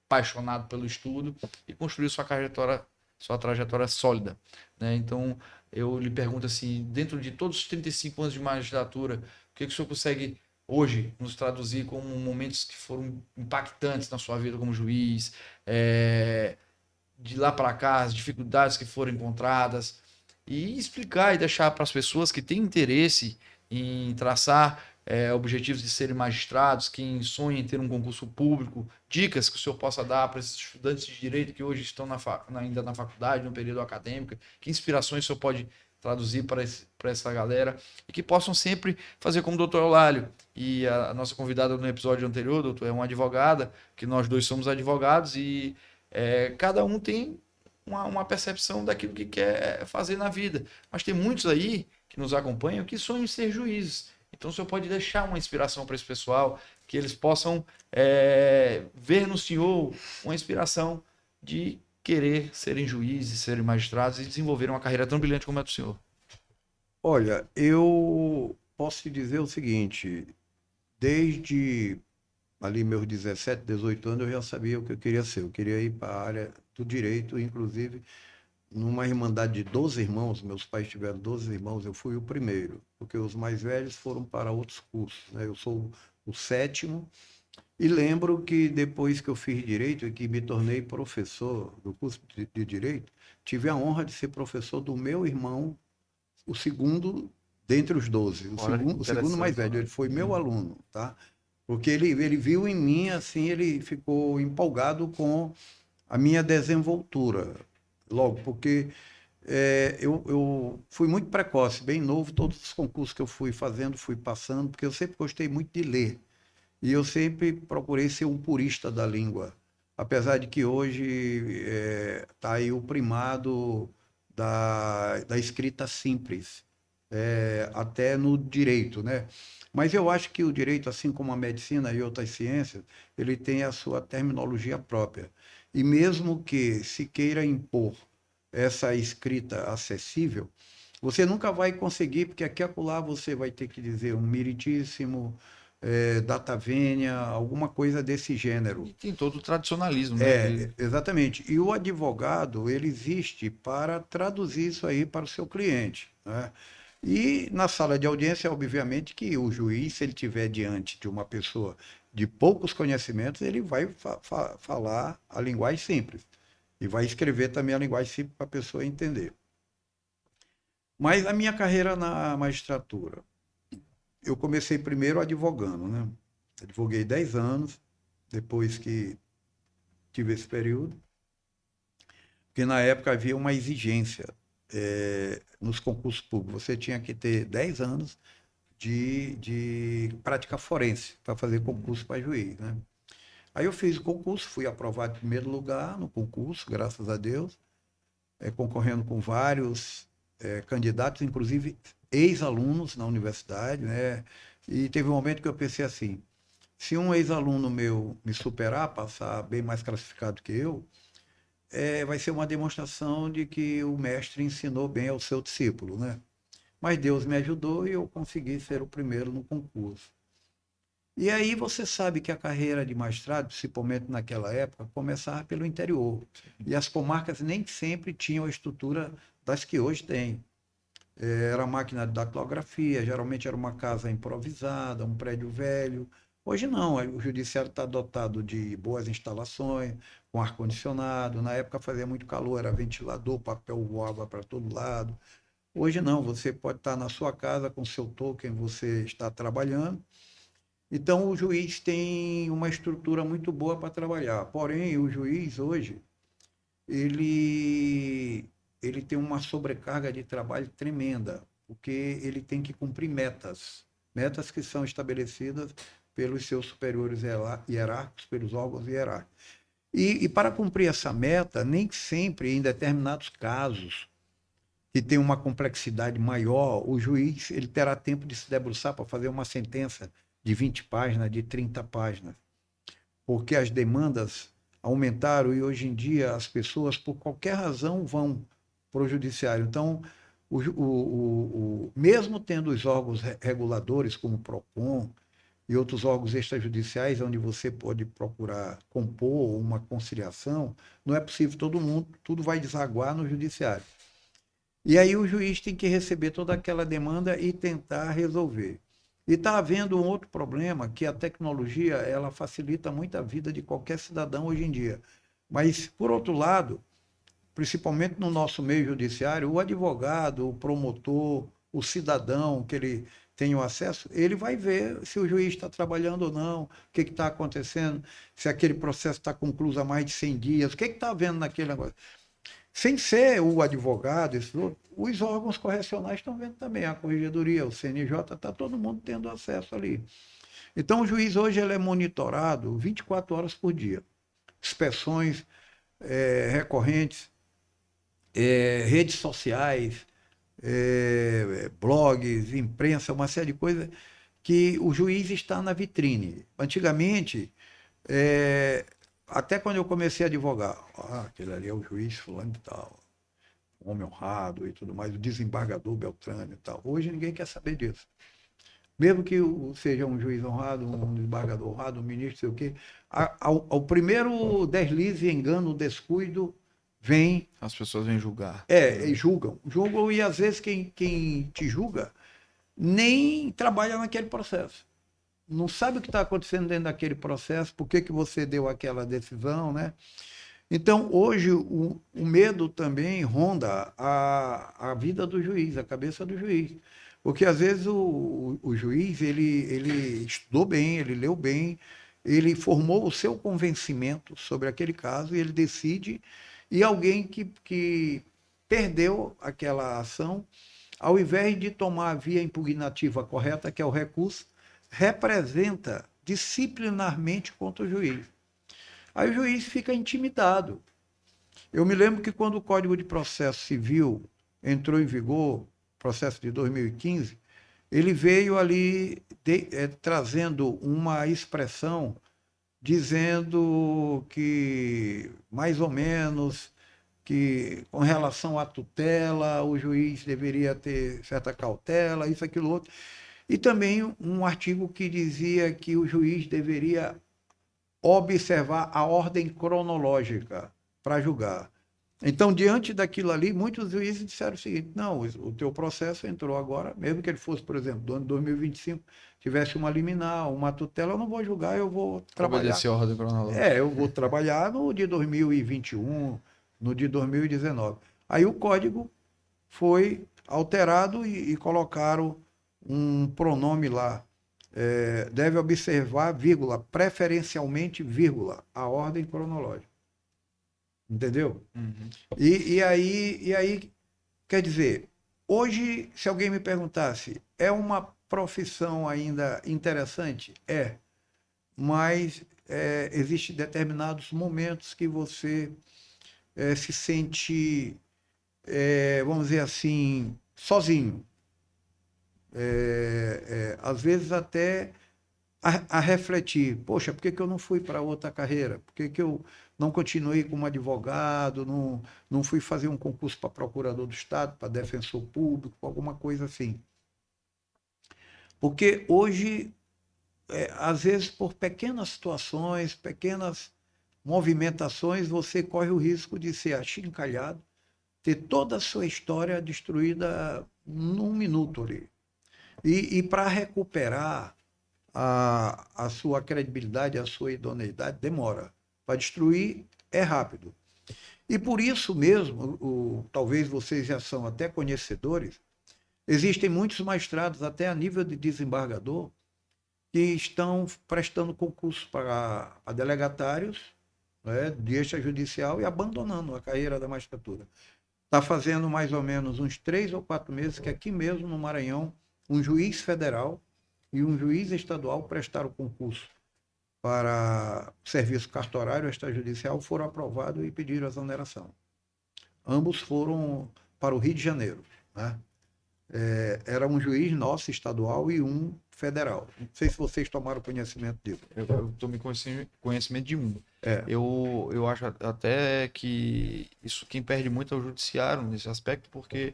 apaixonado pelo estudo e construiu sua trajetória sólida. Né? Então, eu lhe pergunto assim, dentro de todos os 35 anos de magistratura, o que o senhor consegue hoje nos traduzir como momentos que foram impactantes na sua vida como juiz, de lá para cá, as dificuldades que foram encontradas, e explicar e deixar para as pessoas que têm interesse em traçar objetivos de serem magistrados, quem sonha em ter um concurso público, dicas que o senhor possa dar para esses estudantes de direito que hoje estão ainda na faculdade, no período acadêmico, que inspirações o senhor pode traduzir para essa galera, e que possam sempre fazer como o doutor Eulálio. E a nossa convidada no episódio anterior, doutor, é uma advogada, que nós dois somos advogados, e cada um tem uma percepção daquilo que quer fazer na vida. Mas tem muitos aí que nos acompanham que sonham em ser juízes. Então o senhor pode deixar uma inspiração para esse pessoal, que eles possam ver no senhor uma inspiração de querer serem juízes, serem magistrados e desenvolverem uma carreira tão brilhante como a do senhor. Olha, eu posso te dizer o seguinte, desde ali meus 17, 18 anos eu já sabia o que eu queria ser. Eu queria ir para a área do direito, inclusive numa irmandade de 12 irmãos, meus pais tiveram 12 irmãos, eu fui o primeiro, porque os mais velhos foram para outros cursos, né? Eu sou o sétimo, e lembro que depois que eu fiz direito e que me tornei professor do curso de direito, tive a honra de ser professor do meu irmão, o segundo dentre os 12, Olha, o segundo mais velho, ele foi meu aluno, tá? Porque ele viu em mim, assim, ele ficou empolgado com a minha desenvoltura, logo, porque eu fui muito precoce, bem novo, todos os concursos que eu fui fazendo, fui passando, porque eu sempre gostei muito de ler. E eu sempre procurei ser um purista da língua, apesar de que hoje está aí o primado da escrita simples, até no direito, né? Mas eu acho que o direito, assim como a medicina e outras ciências, ele tem a sua terminologia própria. E mesmo que se queira impor essa escrita acessível, você nunca vai conseguir, porque aqui e acolá você vai ter que dizer um meritíssimo, data vênia, alguma coisa desse gênero. E tem todo o tradicionalismo, né? Exatamente. E o advogado, ele existe para traduzir isso aí para o seu cliente, né? E na sala de audiência, obviamente, que o juiz, se ele estiver diante de uma pessoa de poucos conhecimentos, ele vai falar a linguagem simples. E vai escrever também a linguagem simples para a pessoa entender. Mas a minha carreira na magistratura, eu comecei primeiro advogando, né? Advoguei 10 anos, depois que tive esse período, porque na época havia uma exigência nos concursos públicos. Você tinha que ter 10 anos de prática forense para fazer concurso para juiz, né? Aí eu fiz o concurso, fui aprovado em primeiro lugar no concurso, graças a Deus, concorrendo com vários candidatos, inclusive ex-alunos na universidade, né? E teve um momento que eu pensei assim, se um ex-aluno meu me superar, passar bem mais classificado que eu, vai ser uma demonstração de que o mestre ensinou bem ao seu discípulo, né? Mas Deus me ajudou e eu consegui ser o primeiro no concurso. E aí você sabe que a carreira de magistrado, principalmente naquela época, começava pelo interior. E as comarcas nem sempre tinham a estrutura das que hoje têm. Era máquina de datilografia, geralmente era uma casa improvisada, um prédio velho. Hoje não, o judiciário está dotado de boas instalações, com ar-condicionado. Na época fazia muito calor, era ventilador, papel voava para todo lado. Hoje não, você pode estar na sua casa com o seu token, você está trabalhando. Então, o juiz tem uma estrutura muito boa para trabalhar. Porém, o juiz hoje, ele tem uma sobrecarga de trabalho tremenda, porque ele tem que cumprir metas que são estabelecidas pelos seus superiores hierárquicos, pelos órgãos hierárquicos. E para cumprir essa meta, nem sempre, em determinados casos, que tem uma complexidade maior, o juiz ele terá tempo de se debruçar para fazer uma sentença de 20 páginas, de 30 páginas, porque as demandas aumentaram e hoje em dia as pessoas, por qualquer razão, vão para o judiciário. Então, mesmo tendo os órgãos reguladores, como o PROCON e outros órgãos extrajudiciais, onde você pode procurar compor uma conciliação, não é possível todo mundo, tudo vai desaguar no judiciário. E aí o juiz tem que receber toda aquela demanda e tentar resolver. E está havendo um outro problema, que a tecnologia ela facilita muito a vida de qualquer cidadão hoje em dia. Mas, por outro lado, principalmente no nosso meio judiciário, o advogado, o promotor, o cidadão que ele tem o acesso, ele vai ver se o juiz está trabalhando ou não, o que está acontecendo, se aquele processo está concluído há mais de 100 dias, o que está havendo naquele negócio. Sem ser o advogado, os órgãos correcionais estão vendo também, a corregedoria, o CNJ, está todo mundo tendo acesso ali. Então, o juiz hoje ele é monitorado 24 horas por dia. Inspeções recorrentes, redes sociais, blogs, imprensa, uma série de coisas que o juiz está na vitrine. Antigamente, até quando eu comecei a advogar, aquele ali é o juiz fulano e tal, um homem honrado e tudo mais, o desembargador Beltrano e tal. Hoje ninguém quer saber disso. Mesmo que seja um juiz honrado, um desembargador honrado, um ministro, sei o quê, ao primeiro deslize, engano, descuido, vem. As pessoas vêm julgar. Julgam. Julgam e às vezes quem te julga nem trabalha naquele processo. Não sabe o que está acontecendo dentro daquele processo, por que você deu aquela decisão, né? Então, hoje, o medo também ronda a vida do juiz, a cabeça do juiz. Porque, às vezes, o juiz, ele estudou bem, ele leu bem, ele formou o seu convencimento sobre aquele caso e ele decide, e alguém que perdeu aquela ação, ao invés de tomar a via impugnativa correta, que é o recurso, representa disciplinarmente contra o juiz. Aí o juiz fica intimidado. Eu me lembro que quando o Código de Processo Civil entrou em vigor, processo de 2015, ele veio ali trazendo uma expressão dizendo que, mais ou menos, que com relação à tutela, o juiz deveria ter certa cautela, isso, aquilo, outro. E também um artigo que dizia que o juiz deveria observar a ordem cronológica para julgar. Então, diante daquilo ali, muitos juízes disseram o seguinte: não, o teu processo entrou agora, mesmo que ele fosse, por exemplo, do ano 2025, tivesse uma liminar, uma tutela, eu não vou julgar, eu vou trabalhar. Obedecer a ordem cronológica. Eu vou trabalhar no de 2021, no de 2019. Aí o código foi alterado e colocaram um pronome lá. Deve observar, vírgula, preferencialmente, vírgula, a ordem cronológica. Entendeu? Uhum. E aí, quer dizer, hoje, se alguém me perguntasse, é uma profissão ainda interessante? Mas existem determinados momentos que você se sente, vamos dizer assim, sozinho. Às vezes até a refletir, poxa, por que eu não fui para outra carreira? Por que eu não continuei como advogado, não fui fazer um concurso para procurador do Estado, para defensor público, alguma coisa assim? Porque hoje, às vezes, por pequenas situações, pequenas movimentações, você corre o risco de ser achincalhado, ter toda a sua história destruída num minuto ali. E para recuperar a sua credibilidade, a sua idoneidade, demora. Para destruir, é rápido. E por isso mesmo, talvez vocês já são até conhecedores, existem muitos magistrados, até a nível de desembargador, que estão prestando concurso para delegatários, né, de extrajudicial e abandonando a carreira da magistratura. Está fazendo mais ou menos uns 3 ou 4 meses que aqui mesmo no Maranhão, um juiz federal e um juiz estadual prestaram concurso para serviço cartorário extrajudicial, foram aprovados e pediram exoneração. Ambos foram para o Rio de Janeiro, né? Era um juiz nosso, estadual, e um federal. Não sei se vocês tomaram conhecimento disso. Eu tomei conhecimento de um. Eu acho até que isso quem perde muito é o judiciário nesse aspecto, porque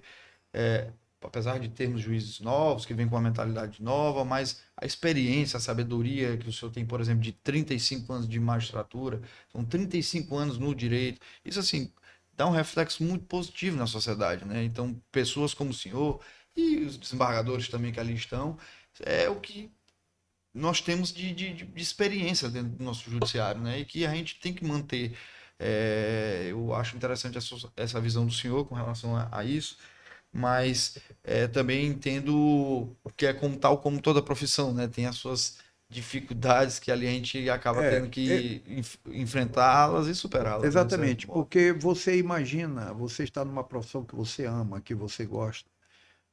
apesar de termos juízes novos, que vêm com uma mentalidade nova, mas a experiência, a sabedoria que o senhor tem, por exemplo, de 35 anos de magistratura, são 35 anos no direito, isso assim, dá um reflexo muito positivo na sociedade, né? Então, pessoas como o senhor e os desembargadores também que ali estão, é o que nós temos de experiência dentro do nosso judiciário, né? E que a gente tem que manter. Eu acho interessante essa visão do senhor com relação a isso, mas também entendo que é tal como toda profissão, né? Tem as suas dificuldades que ali a gente acaba tendo que enfrentá-las e superá-las. Exatamente, Né? porque você imagina, você está numa profissão que você ama, que você gosta,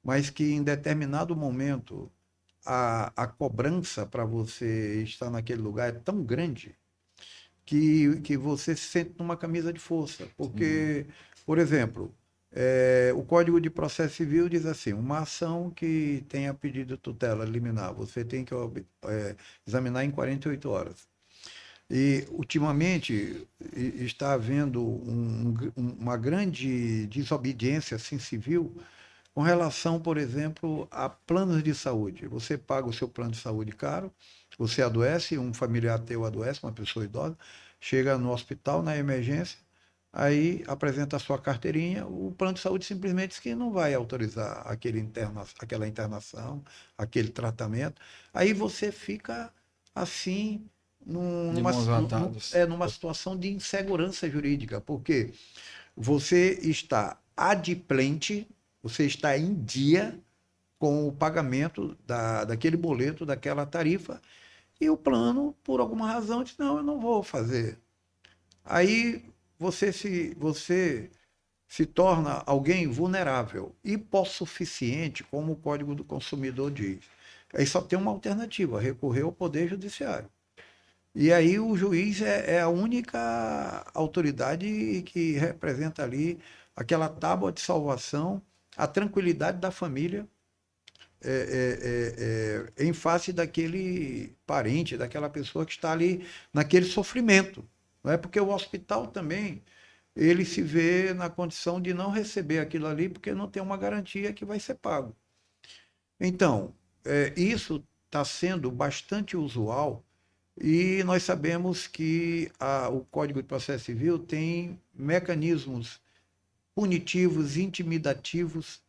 mas que em determinado momento a cobrança para você estar naquele lugar é tão grande que você se sente numa camisa de força. Porque, por exemplo, o Código de Processo Civil diz assim, uma ação que tenha pedido tutela liminar, você tem que examinar em 48 horas. E, ultimamente, está havendo uma grande desobediência assim, civil com relação, por exemplo, a planos de saúde. Você paga o seu plano de saúde caro, você adoece, um familiar teu adoece, uma pessoa idosa, chega no hospital, na emergência, aí apresenta a sua carteirinha, o plano de saúde simplesmente diz que não vai autorizar aquela internação, aquele tratamento. Aí você fica assim De mãos atadas. numa situação de insegurança jurídica, porque você está adimplente, você está em dia com o pagamento daquele boleto, daquela tarifa, e o plano, por alguma razão, diz, não, eu não vou fazer. Aí você se torna alguém vulnerável, hipossuficiente, como o Código do Consumidor diz. Aí só tem uma alternativa, recorrer ao Poder Judiciário. E aí o juiz é a única autoridade que representa ali aquela tábua de salvação, a tranquilidade da família em face daquele parente, daquela pessoa que está ali naquele sofrimento. Não é porque o hospital também ele se vê na condição de não receber aquilo ali porque não tem uma garantia que vai ser pago. Então, isso está sendo bastante usual e nós sabemos que o Código de Processo Civil tem mecanismos punitivos, intimidativos,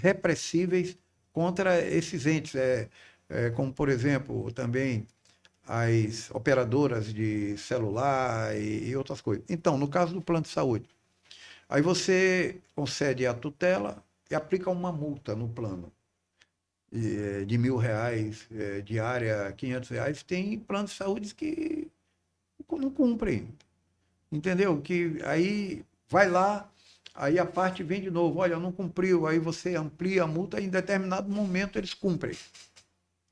repressíveis contra esses entes, como, por exemplo, também as operadoras de celular e outras coisas. Então, no caso do plano de saúde, aí você concede a tutela e aplica uma multa no plano de R$ 1.000, diária R$ 500. Tem planos de saúde que não cumprem, entendeu? Que aí vai lá, aí a parte vem de novo, olha, não cumpriu, aí você amplia a multa e em determinado momento eles cumprem,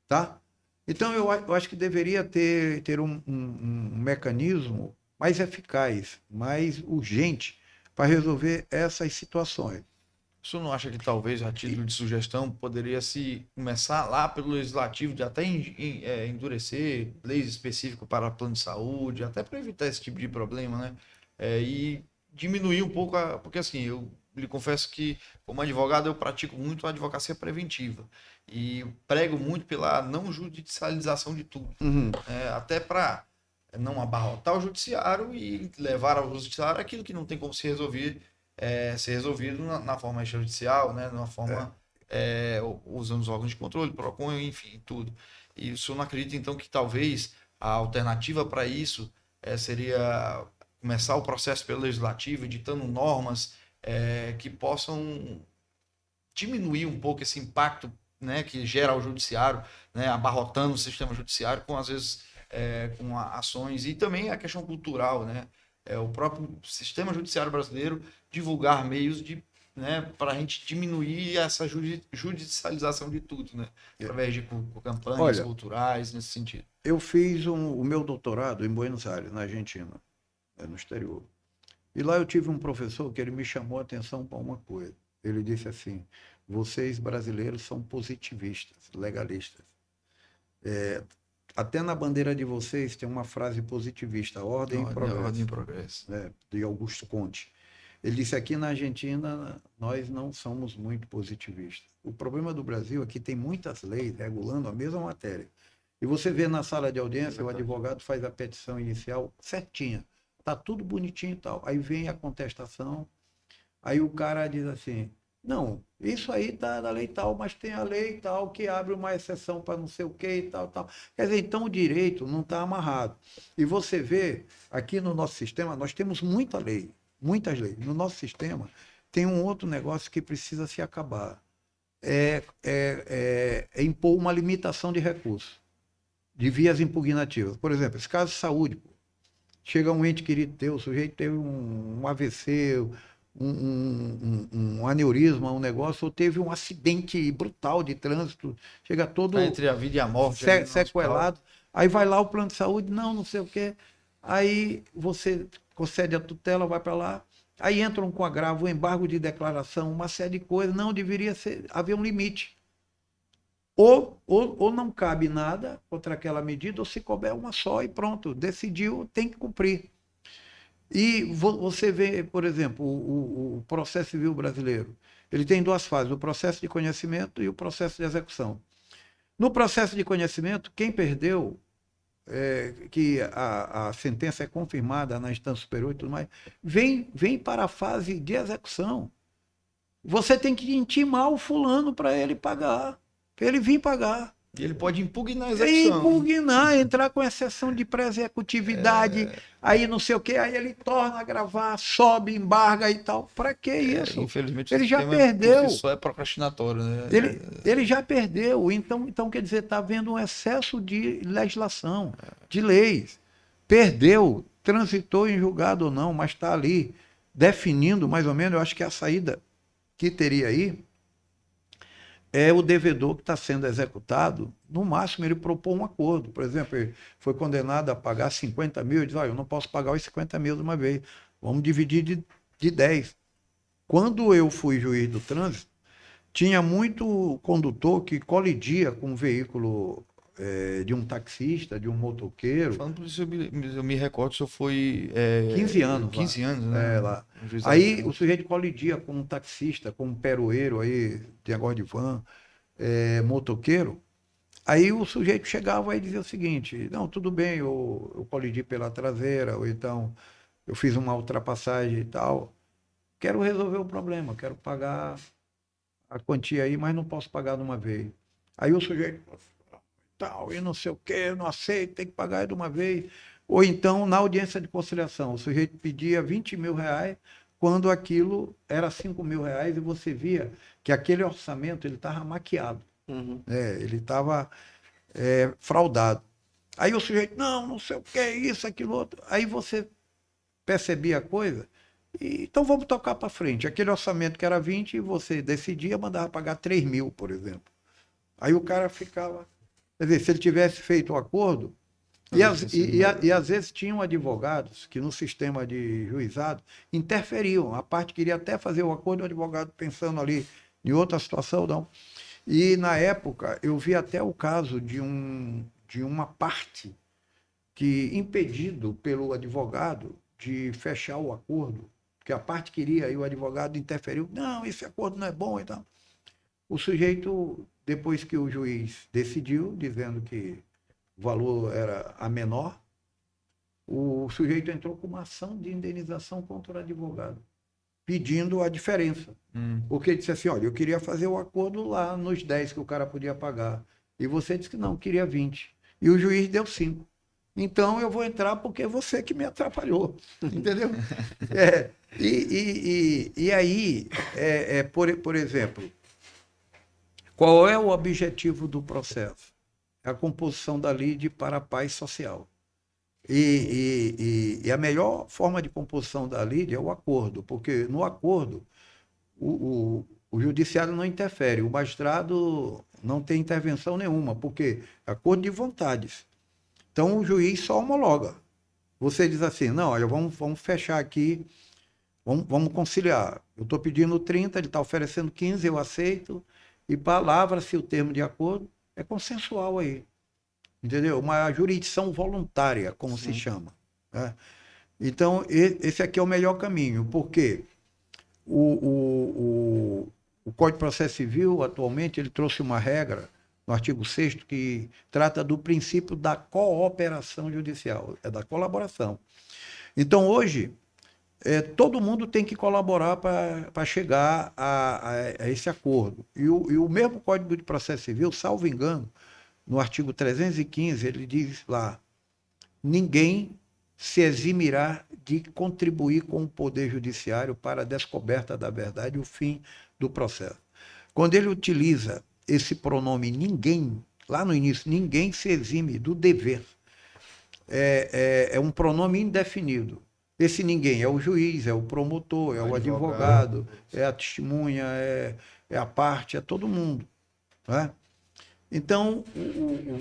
tá? Então eu acho que deveria ter um mecanismo mais eficaz, mais urgente para resolver essas situações. O senhor não acha que talvez, a título de sugestão, poderia se começar lá pelo legislativo de até endurecer leis específicas para plano de saúde, até para evitar esse tipo de problema, né? E diminuir um pouco porque assim, eu lhe confesso que como advogado eu pratico muito a advocacia preventiva e prego muito pela não judicialização de tudo, Uhum. até para não abarrotar o judiciário e levar ao judiciário aquilo que não tem como ser resolvido na forma extrajudicial, né? Na forma usando os órgãos de controle, PROCON, enfim, tudo. E o senhor não acredita, então, que talvez a alternativa para isso seria começar o processo pelo legislativo, editando normas que possam diminuir um pouco esse impacto, né, que gera o judiciário, né, abarrotando o sistema judiciário com, às vezes, com ações, e também a questão cultural, né? O próprio sistema judiciário brasileiro divulgar meios né, para a gente diminuir essa judicialização de tudo, né? Através de campanhas Olha, culturais nesse sentido. eu fiz o meu doutorado em Buenos Aires, na Argentina, no exterior. E lá eu tive um professor que ele me chamou a atenção para uma coisa. Ele disse assim, vocês brasileiros são positivistas, legalistas. Até na bandeira de vocês tem uma frase positivista, ordem e progresso. Ordem e progresso. De Augusto Conte. Ele disse, aqui na Argentina nós não somos muito positivistas. O problema do Brasil é que tem muitas leis regulando a mesma matéria. E você vê na sala de audiência, o advogado faz a petição inicial certinha. Está tudo bonitinho e tal. Aí vem a contestação, aí o cara diz assim, não, isso aí está na lei tal, mas tem a lei tal que abre uma exceção para não sei o que e tal, tal. Quer dizer, então o direito não está amarrado. E você vê, aqui no nosso sistema, nós temos muita lei, muitas leis. No nosso sistema tem um outro negócio que precisa se acabar. É impor uma limitação de recursos. de vias impugnativas. Por exemplo, esse caso de saúde, pô. Chega um ente querido teu, o sujeito teve um AVC, um aneurisma, um negócio, ou teve um acidente brutal de trânsito, chega todo Tá entre a vida e a morte. ali no hospital. sequelado, aí vai lá o plano de saúde, não sei o quê, aí você concede a tutela, vai para lá, aí entram com agravo, o embargo de declaração, uma série de coisas, não deveria haver um limite. Ou não cabe nada contra aquela medida, ou se couber uma só e pronto, decidiu, tem que cumprir. E você vê, por exemplo, o processo civil brasileiro, ele tem duas fases, o processo de conhecimento e o processo de execução. No processo de conhecimento, quem perdeu, que a sentença é confirmada na instância superior e tudo mais, vem para a fase de execução. Você tem que intimar o fulano para ele pagar, para ele vir pagar. E ele pode impugnar a execução. Impugnar, entrar com exceção de pré-executividade, aí não sei o quê, aí ele torna a gravar, sobe, embarga e tal. Para que isso? Infelizmente, ele já sistema perdeu. por si só é procrastinatório, né? Ele já perdeu. Então, quer dizer, está havendo um excesso de legislação, de leis. Perdeu, transitou em julgado ou não, mas está ali definindo mais ou menos, eu acho que a saída que teria aí é o devedor que está sendo executado, no máximo ele propõe um acordo. Por exemplo, ele foi condenado a pagar 50 mil, ele diz, eu não posso pagar os 50 mil de uma vez, vamos dividir de 10. Quando eu fui juiz do trânsito, tinha muito condutor que colidia com o veículo de um taxista, de um motoqueiro. Falando por isso, eu me recordo, o senhor foi... 15 anos. 15 anos, né? Lá. Aí o sujeito colidia com um taxista, com um peroeiro aí, de negócio de van, motoqueiro. Aí o sujeito chegava e dizia o seguinte, não, tudo bem, eu colidi pela traseira, ou então eu fiz uma ultrapassagem e tal, quero resolver o problema, quero pagar a quantia aí, mas não posso pagar de uma vez. Aí o sujeito, tal, e não sei o quê, não aceito, tem que pagar de uma vez. Ou então, na audiência de conciliação, o sujeito pedia 20 mil reais, quando aquilo era 5 mil reais, e você via que aquele orçamento ele estava maquiado. Uhum. Ele estava fraudado. Aí o sujeito, não sei o que, isso, aquilo, outro. Aí você percebia a coisa, e então vamos tocar para frente. Aquele orçamento que era 20, você decidia, mandava pagar 3 mil, por exemplo. Aí o cara ficava... Quer dizer, se ele tivesse feito o acordo... E às vezes tinham advogados que no sistema de juizado interferiam. A parte queria até fazer o acordo, o advogado pensando ali em outra situação, não. E na época eu vi até o caso de uma parte que, impedido pelo advogado de fechar o acordo, que a parte queria e o advogado interferiu, não, esse acordo não é bom e tal. O sujeito, depois que o juiz decidiu, dizendo que o valor era a menor, o sujeito entrou com uma ação de indenização contra o advogado, pedindo a diferença. Porque ele disse assim, olha, eu queria fazer o acordo lá nos 10 que o cara podia pagar. E você disse que não, queria 20. E o juiz deu 5. Então eu vou entrar porque é você que me atrapalhou. Entendeu? E aí, por exemplo, qual é o objetivo do processo? A composição da lide para a paz social. E a melhor forma de composição da lide é o acordo, porque no acordo o judiciário não interfere, o magistrado não tem intervenção nenhuma, porque é acordo de vontades. Então o juiz só homologa. Você diz assim, não, olha, vamos fechar aqui, vamos conciliar. Eu estou pedindo 30, ele está oferecendo 15, eu aceito, e palavra-se o termo de acordo, é consensual aí, entendeu? Uma jurisdição voluntária, como se chama. Né? Então, esse aqui é o melhor caminho, porque o Código de Processo Civil, atualmente, ele trouxe uma regra, no artigo 6º, que trata do princípio da cooperação judicial, da colaboração. Então, hoje, todo mundo tem que colaborar para chegar a esse acordo. E o mesmo Código de Processo Civil, salvo engano, no artigo 315, ele diz lá, ninguém se eximirá de contribuir com o Poder Judiciário para a descoberta da verdade e o fim do processo. Quando ele utiliza esse pronome ninguém, lá no início, ninguém se exime do dever. É um pronome indefinido. Esse ninguém é o juiz, é o promotor, é o advogado, é a testemunha, é a parte, é todo mundo. Né? Então,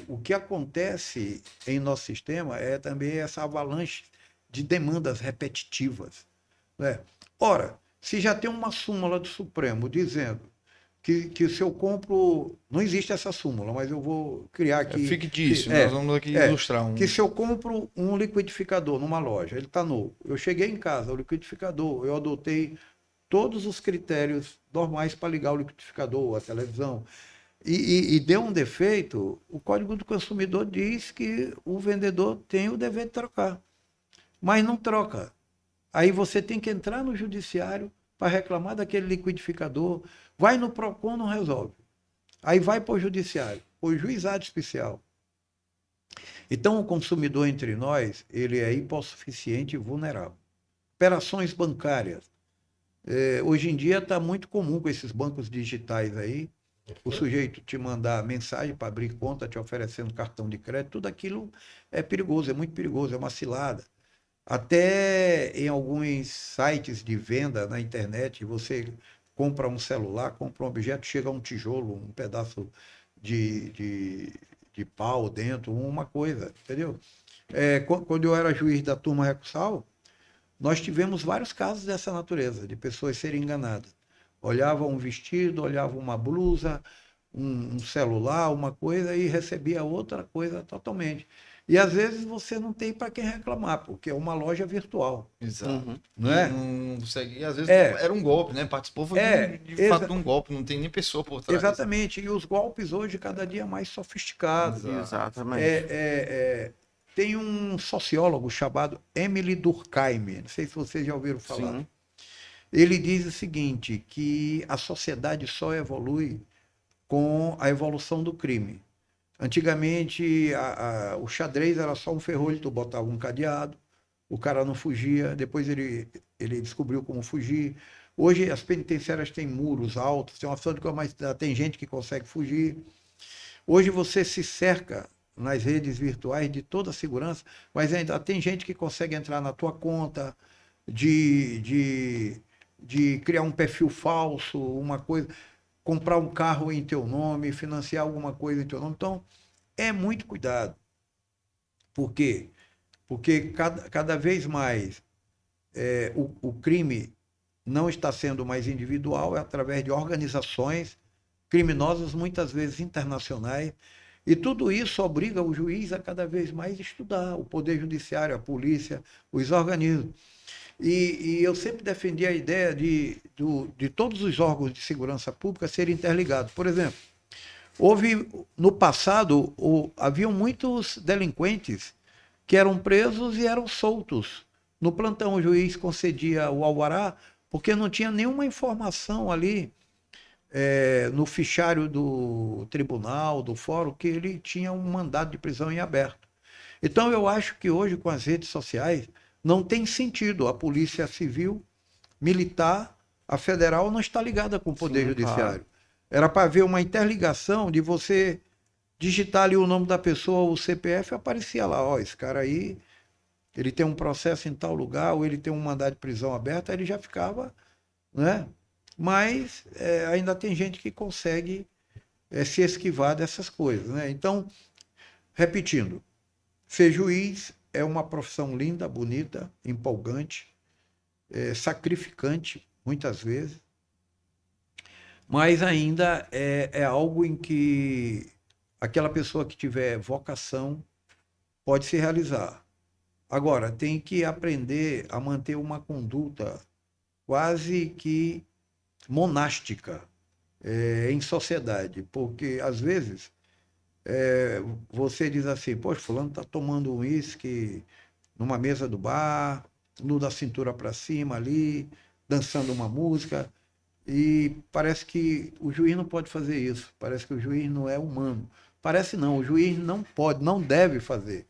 o que acontece em nosso sistema é também essa avalanche de demandas repetitivas. Né? Ora, se já tem uma súmula do Supremo dizendo que se eu compro. Não existe essa súmula, mas eu vou criar aqui. É fictício, nós vamos aqui ilustrar um. Que se eu compro um liquidificador numa loja, ele está novo. Eu cheguei em casa, o liquidificador, eu adotei todos os critérios normais para ligar o liquidificador, a televisão. E deu um defeito, o Código do Consumidor diz que o vendedor tem o dever de trocar. Mas não troca. Aí você tem que entrar no judiciário para reclamar daquele liquidificador. Vai no PROCON, não resolve. Aí vai para o judiciário, o juizado especial. Então, o consumidor entre nós, ele é hipossuficiente e vulnerável. Operações bancárias. Hoje em dia está muito comum com esses bancos digitais aí, o sujeito te mandar mensagem para abrir conta, te oferecendo cartão de crédito, tudo aquilo é perigoso, é muito perigoso, é uma cilada. Até em alguns sites de venda na internet, você compra um celular, compra um objeto, chega um tijolo, um pedaço de pau dentro, uma coisa, entendeu? Quando eu era juiz da turma recursal, nós tivemos vários casos dessa natureza, de pessoas serem enganadas. Olhava um vestido, olhava uma blusa, um celular, uma coisa, e recebia outra coisa totalmente. E às vezes você não tem para quem reclamar, porque é uma loja virtual. Exato. Não é? Não consegue. E às vezes era um golpe, né? Participou de fato de um golpe, não tem nem pessoa por trás. Exatamente. E os golpes hoje cada dia mais sofisticados. Exatamente. Tem um sociólogo chamado Emile Durkheim, não sei se vocês já ouviram falar. Sim. Ele diz o seguinte, que a sociedade só evolui com a evolução do crime. Antigamente, o xadrez era só um ferrolho, tu botava um cadeado, o cara não fugia, depois ele descobriu como fugir. Hoje as penitenciárias têm muros altos, tem uma opção de coisa, mas tem gente que consegue fugir. Hoje você se cerca nas redes virtuais de toda a segurança, mas ainda tem gente que consegue entrar na tua conta, de criar um perfil falso, uma coisa, comprar um carro em teu nome, financiar alguma coisa em teu nome. Então, é muito cuidado. Por quê? Porque cada vez mais o crime não está sendo mais individual, é através de organizações criminosas, muitas vezes internacionais, e tudo isso obriga o juiz a cada vez mais estudar, o Poder Judiciário, a polícia, os organismos. E eu sempre defendi a ideia de todos os órgãos de segurança pública serem interligados. Por exemplo, no passado, haviam muitos delinquentes que eram presos e eram soltos. No plantão, o juiz concedia o alvará porque não tinha nenhuma informação ali no fichário do tribunal, do fórum, que ele tinha um mandado de prisão em aberto. Então, eu acho que hoje, com as redes sociais, não tem sentido. A polícia civil, militar, a federal não está ligada com o Poder Judiciário. Claro. Era para haver uma interligação de você digitar ali o nome da pessoa, o CPF, aparecia lá, ó, esse cara aí, ele tem um processo em tal lugar, ou ele tem um mandado de prisão aberto, aí ele já ficava, né? Mas ainda tem gente que consegue se esquivar dessas coisas, né? Então, repetindo, ser juiz é uma profissão linda, bonita, empolgante, sacrificante, muitas vezes, mas ainda é algo em que aquela pessoa que tiver vocação pode se realizar. Agora, tem que aprender a manter uma conduta quase que monástica em sociedade, porque às vezes você diz assim, poxa, fulano está tomando um uísque numa mesa do bar, no da cintura para cima ali, dançando uma música, e parece que o juiz não pode fazer isso, parece que o juiz não é humano. Parece não, o juiz não pode, não deve fazer.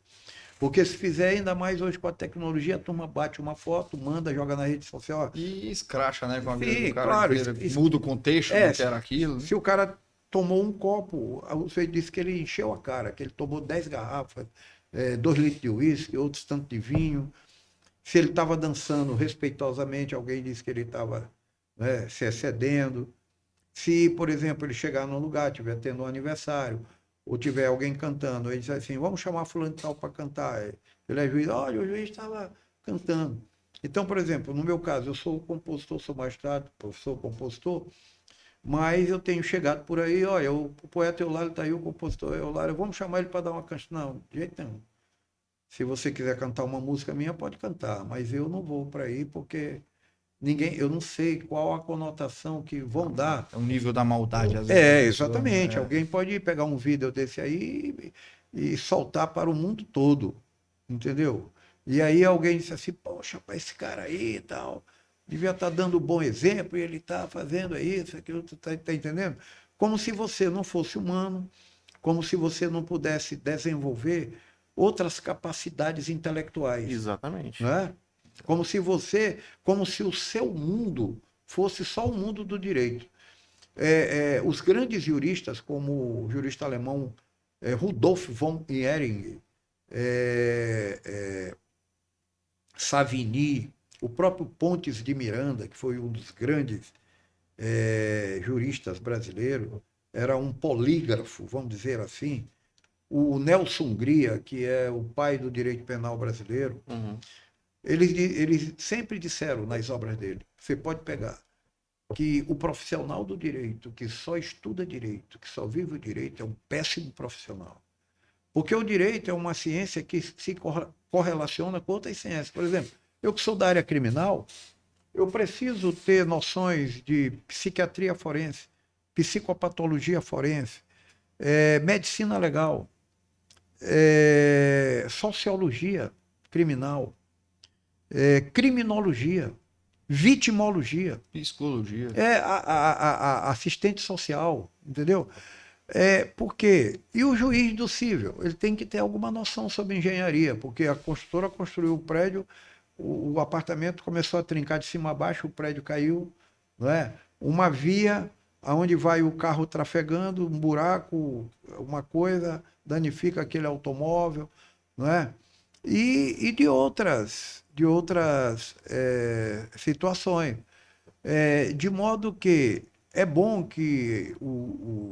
Porque se fizer, ainda mais hoje com a tecnologia, a turma bate uma foto, manda, joga na rede social. E escracha, né? Com a Sim, cara claro, muda o contexto do que era aquilo. Se o cara tomou um copo, o sujeito disse que ele encheu a cara, que ele tomou 10 garrafas, 2 litros de uísque, outros tanto de vinho. Se ele estava dançando respeitosamente, alguém disse que ele estava, né, se excedendo. Se, por exemplo, ele chegar num lugar, estiver tendo um aniversário, ou tiver alguém cantando, ele diz assim, vamos chamar fulano de tal para cantar. Ele é juiz, olha, o juiz estava cantando. Então, por exemplo, no meu caso, eu sou compositor, sou magistrado, professor, compositor, mas eu tenho chegado por aí, olha, o poeta Eulália está aí, o compositor Eulália, vamos chamar ele para dar uma canção. Não, de jeito nenhum. Se você quiser cantar uma música minha, pode cantar, mas eu não vou para aí porque eu não sei qual a conotação que vão dar. É o nível da maldade, às vezes. Exatamente. Alguém pode pegar um vídeo desse aí e soltar para o mundo todo, entendeu? E aí alguém disse assim, poxa, para esse cara aí e tal, devia estar dando bom exemplo e ele está fazendo isso, aquilo, tá entendendo? Como se você não fosse humano, como se você não pudesse desenvolver outras capacidades intelectuais. Exatamente. Não é? Como se o seu mundo fosse só o mundo do direito. Os grandes juristas, como o jurista alemão Rudolf von Ehring, Savigny, o próprio Pontes de Miranda, que foi um dos grandes juristas brasileiros, era um polígrafo, vamos dizer assim. O Nelson Hungria, que é o pai do direito penal brasileiro, eles sempre disseram nas obras dele, você pode pegar, que o profissional do direito, que só estuda direito, que só vive o direito, é um péssimo profissional. Porque o direito é uma ciência que se correlaciona com outras ciências. Por exemplo, eu que sou da área criminal, eu preciso ter noções de psiquiatria forense, psicopatologia forense, medicina legal, sociologia criminal, criminologia, vitimologia, psicologia, assistente social, entendeu? Porque e o juiz do cível, ele tem que ter alguma noção sobre engenharia, porque a construtora construiu o prédio, o apartamento começou a trincar de cima a baixo, o prédio caiu, não é? Uma via aonde vai o carro trafegando, um buraco, uma coisa danifica aquele automóvel, não é? E de outras situações. De modo que é bom que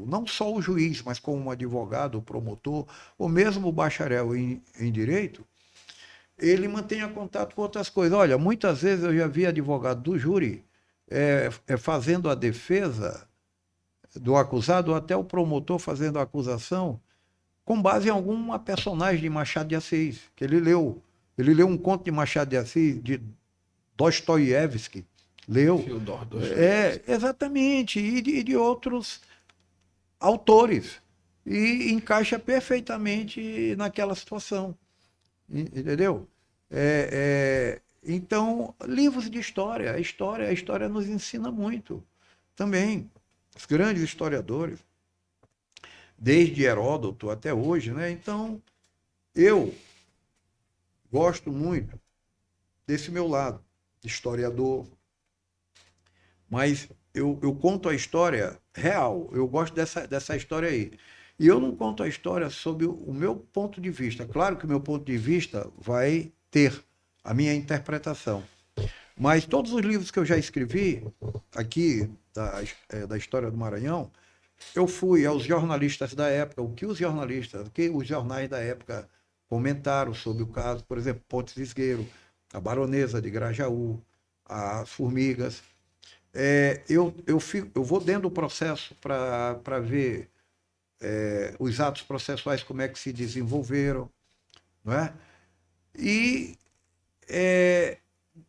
não só o juiz, mas como um advogado, o promotor, ou mesmo o bacharel em direito, ele mantenha contato com outras coisas. Olha, muitas vezes eu já vi advogado do júri fazendo a defesa do acusado, ou até o promotor fazendo a acusação, com base em alguma personagem de Machado de Assis, que ele leu. Ele leu um conto de Machado de Assis, de Dostoiévski, leu. Exatamente, e de outros autores. E encaixa perfeitamente naquela situação. Entendeu? Então, livros de história. A história nos ensina muito também. Os grandes historiadores, desde Heródoto até hoje, né? Então, eu gosto muito desse meu lado, historiador, mas eu conto a história real, eu gosto dessa história aí. E eu não conto a história sob o meu ponto de vista. Claro que o meu ponto de vista vai ter a minha interpretação. Mas todos os livros que eu já escrevi aqui da história do Maranhão, eu fui aos jornalistas da época, o que os jornais da época comentaram sobre o caso, por exemplo, Pontes Visgueiro, a Baronesa de Grajaú, as Formigas. Eu vou dentro do processo para ver os atos processuais, como é que se desenvolveram, não é? E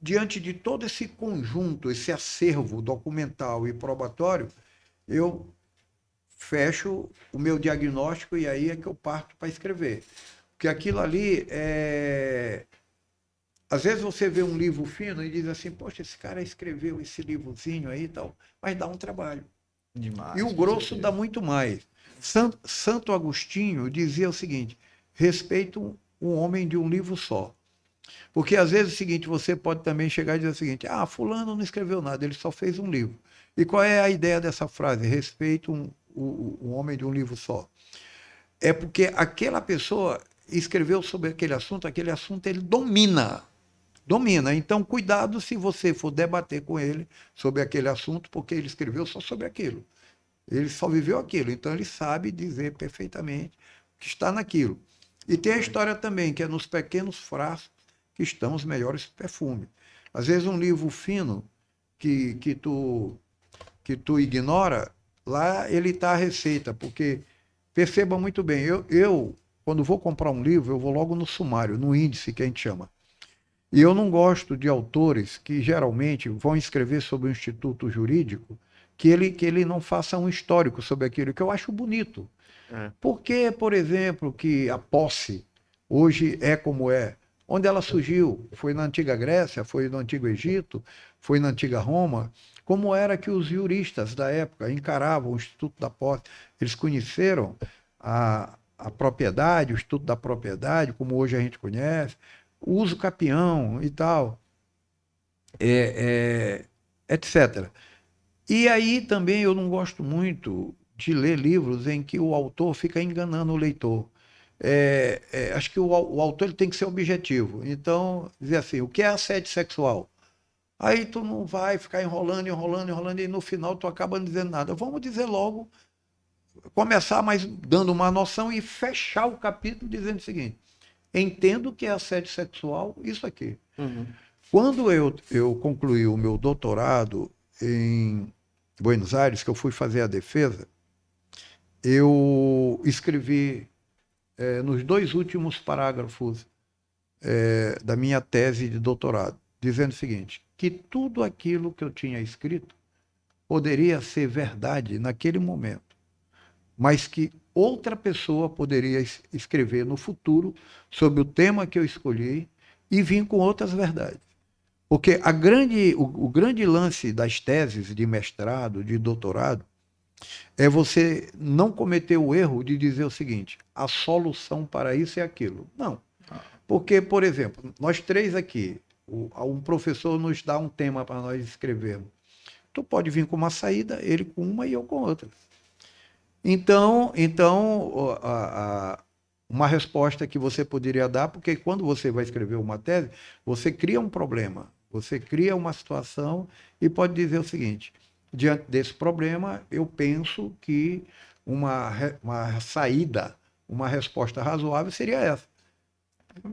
diante de todo esse conjunto, esse acervo documental e probatório, eu fecho o meu diagnóstico e aí é que eu parto para escrever. Porque aquilo ali Às vezes você vê um livro fino e diz assim, poxa, esse cara escreveu esse livrozinho aí e tal, mas dá um trabalho. Demais, E o grosso dá muito mais. Santo Agostinho dizia o seguinte, respeito um homem de um livro só. Porque às vezes é o seguinte, você pode também chegar e dizer o seguinte, fulano não escreveu nada, ele só fez um livro. E qual é a ideia dessa frase? Respeito o homem de um livro só? É porque aquela pessoa escreveu sobre aquele assunto ele domina. Domina. Então, cuidado se você for debater com ele sobre aquele assunto, porque ele escreveu só sobre aquilo. Ele só viveu aquilo. Então, ele sabe dizer perfeitamente o que está naquilo. E tem a história também, que é nos pequenos frascos que estão os melhores perfumes. Às vezes, um livro fino que tu ignora, lá ele está a receita, porque perceba muito bem, quando vou comprar um livro, eu vou logo no sumário, no índice que a gente chama. E eu não gosto de autores que geralmente vão escrever sobre o instituto jurídico que ele não faça um histórico sobre aquilo, que eu acho bonito. É. Porque, por exemplo, que a posse hoje é como é? Onde ela surgiu? Foi na antiga Grécia, foi no antigo Egito, foi na antiga Roma. Como era que os juristas da época encaravam o Instituto da Posse? Eles conheceram a propriedade, o Instituto da Propriedade, como hoje a gente conhece, o uso capião e tal, etc. E aí também eu não gosto muito de ler livros em que o autor fica enganando o leitor. Acho que o autor ele tem que ser objetivo. Então, dizer assim, o que é assédio sexual? Aí tu não vai ficar enrolando, enrolando, enrolando, e no final tu acaba não dizendo nada. Vamos dizer logo, começar mais dando uma noção e fechar o capítulo dizendo o seguinte: entendo que é assédio sexual isso aqui. Uhum. Quando eu concluí o meu doutorado em Buenos Aires, que eu fui fazer a defesa, eu escrevi nos 2 últimos parágrafos da minha tese de doutorado, dizendo o seguinte, que tudo aquilo que eu tinha escrito poderia ser verdade naquele momento, mas que outra pessoa poderia escrever no futuro sobre o tema que eu escolhi e vir com outras verdades. Porque o grande lance das teses de mestrado, de doutorado, é você não cometer o erro de dizer o seguinte: a solução para isso é aquilo. Não. Porque, por exemplo, nós três aqui, um professor nos dá um tema para nós escrevermos. Tu pode vir com uma saída, ele com uma e eu com outra. Então uma resposta que você poderia dar, porque quando você vai escrever uma tese, você cria um problema, você cria uma situação e pode dizer o seguinte: diante desse problema, eu penso que uma saída, uma resposta razoável seria essa.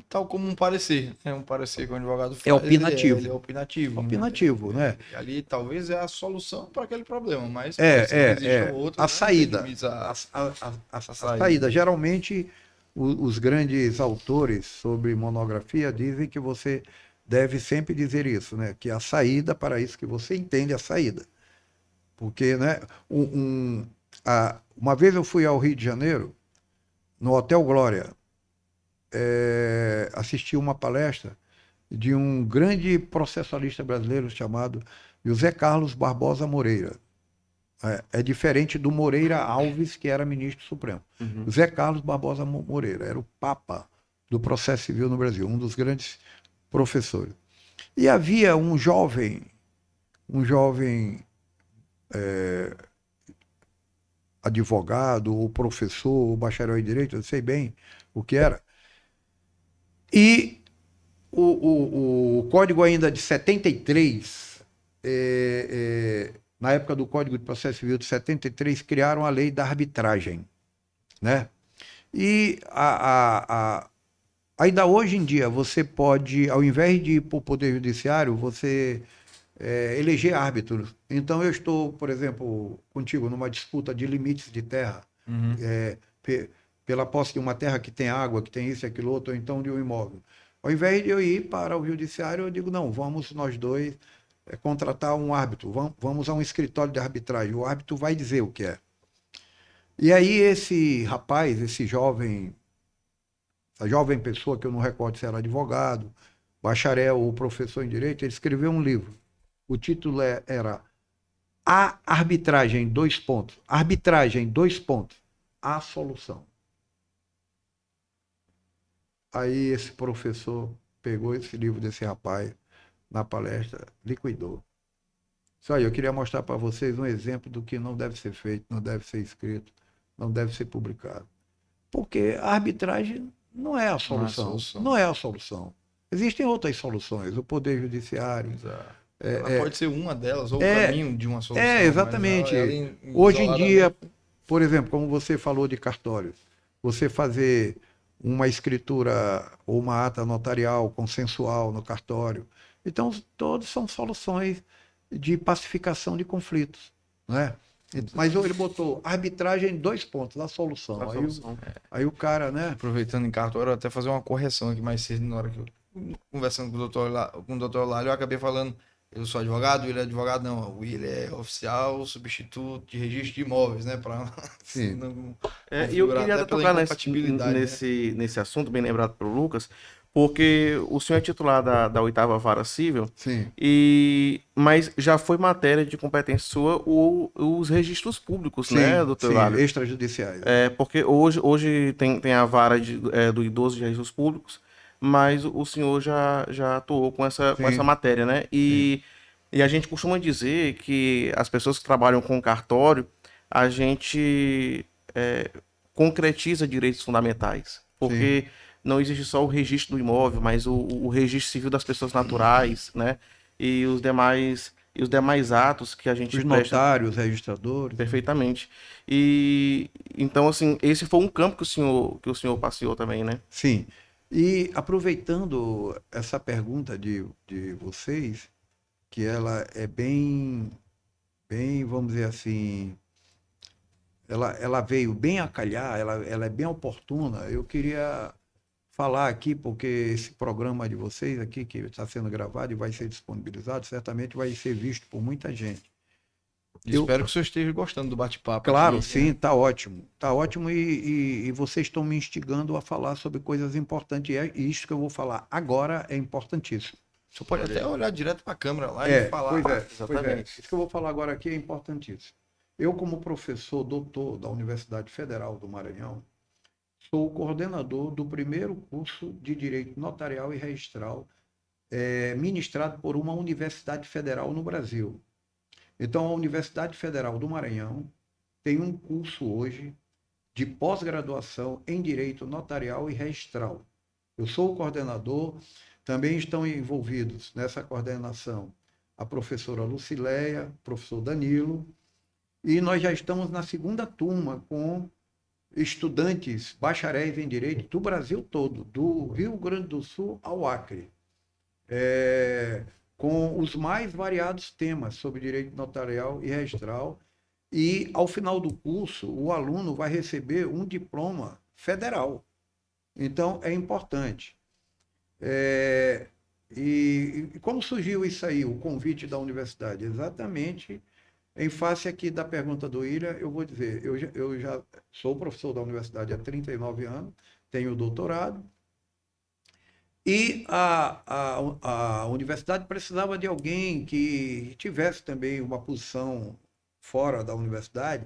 Tal como um parecer, né? Um parecer que o advogado É faz, opinativo. ele é opinativo, né? Opinativo, né? E ali talvez é a solução para aquele problema, mas pode ser que existam É. A outros, né? Não tem saída. limites A a saída. saída. Geralmente, os grandes autores sobre monografia dizem que você deve sempre dizer isso, né? Que a saída para isso que você entende a saída. Porque, né? Uma vez eu fui ao Rio de Janeiro, no Hotel Glória, assisti uma palestra de um grande processualista brasileiro chamado José Carlos Barbosa Moreira. É diferente do Moreira Alves, que era ministro supremo. Uhum. José Carlos Barbosa Moreira era o papa do processo civil no Brasil, um dos grandes professores. E havia um jovem advogado, ou professor, ou bacharel em direito, eu não sei bem o que era. E o código ainda de 73, na época do Código de Processo Civil de 73, criaram a lei da arbitragem, né? E ainda hoje em dia você pode, ao invés de ir para o Poder Judiciário, você eleger árbitros. Então eu estou, por exemplo, contigo numa disputa de limites de terra, Uhum. pela posse de uma terra que tem água, que tem isso e aquilo outro, ou então de um imóvel. Ao invés de eu ir para o judiciário, eu digo, não, vamos nós dois contratar um árbitro, vamos a um escritório de arbitragem, o árbitro vai dizer o que é. E aí esse rapaz, essa jovem pessoa, que eu não recordo se era advogado, bacharel ou professor em direito, ele escreveu um livro. O título era A Arbitragem, dois pontos. Arbitragem, dois pontos. A solução. Aí esse professor pegou esse livro desse rapaz na palestra, liquidou. Isso aí, eu queria mostrar para vocês um exemplo do que não deve ser feito, não deve ser escrito, não deve ser publicado. Porque a arbitragem não é a Não é a solução. solução. Não é a solução. Existem outras soluções. O Poder Judiciário. Exato. Ela pode ser uma delas, ou o É, caminho de uma solução. É, mas exatamente. Hoje em isoladamente, dia, por exemplo, como você falou de cartório, você fazer uma escritura ou uma ata notarial consensual no cartório. Então, todos são soluções de pacificação de conflitos, não é? Mas ele botou arbitragem em 2 pontos, a solução. A solução. Aí o cara, né? aproveitando em cartório, eu até fazer uma correção aqui mais cedo, na hora que eu conversando com o doutor Lálio, eu acabei falando, eu sou advogado, o William é advogado, não, o William é oficial substituto de registro de imóveis, né, para Sim. E eu queria até tocar incompatibilidade, né? nesse assunto, bem lembrado pelo Lucas, porque o senhor é titular da 8ª Vara Civil, Sim. mas já foi matéria de competência sua os registros públicos, né, doutor sim, Lálio? extrajudiciais. Porque hoje tem a vara do idoso de registros públicos, mas o senhor já atuou com essa Sim. matéria, né? E a gente costuma dizer que as pessoas que trabalham com cartório, a gente concretiza direitos fundamentais. Porque não existe só o registro do imóvel, mas o registro civil das pessoas naturais, né? E os demais atos que a gente Os presta. notários, registradores. Perfeitamente. E então, assim, esse foi um campo que o senhor passeou também, né? Sim. E aproveitando essa pergunta de vocês, que ela é bem, vamos dizer assim, ela veio bem a calhar, ela é bem oportuna. Eu queria falar aqui, porque esse programa de vocês aqui, que está sendo gravado e vai ser disponibilizado, certamente vai ser visto por muita gente. Espero que o senhor esteja gostando do bate-papo. Claro, aqui, sim, né? está ótimo. Está ótimo e vocês estão me instigando a falar sobre coisas importantes. E isso que eu vou falar agora é importantíssimo. O senhor pode até olhar direto para a câmera lá e falar. Pois é. Exatamente. Isso que eu vou falar agora aqui é importantíssimo. Eu, como professor doutor da Universidade Federal do Maranhão, sou o coordenador do primeiro curso de Direito Notarial e Registral ministrado por uma universidade federal no Brasil. Então, a Universidade Federal do Maranhão tem um curso hoje de pós-graduação em Direito Notarial e Registral. Eu sou o coordenador, também estão envolvidos nessa coordenação a professora Lucileia, o professor Danilo, e nós já estamos na 2ª turma com estudantes bacharéis em Direito do Brasil todo, do Rio Grande do Sul ao Acre, com os mais variados temas sobre Direito Notarial e Registral. E, ao final do curso, o aluno vai receber um diploma federal. Então, é importante. E como surgiu isso aí, o convite da universidade? Exatamente em face aqui da pergunta do William, eu vou dizer, eu já sou professor da universidade há 39 anos, tenho doutorado, e a universidade precisava de alguém que tivesse também uma posição fora da universidade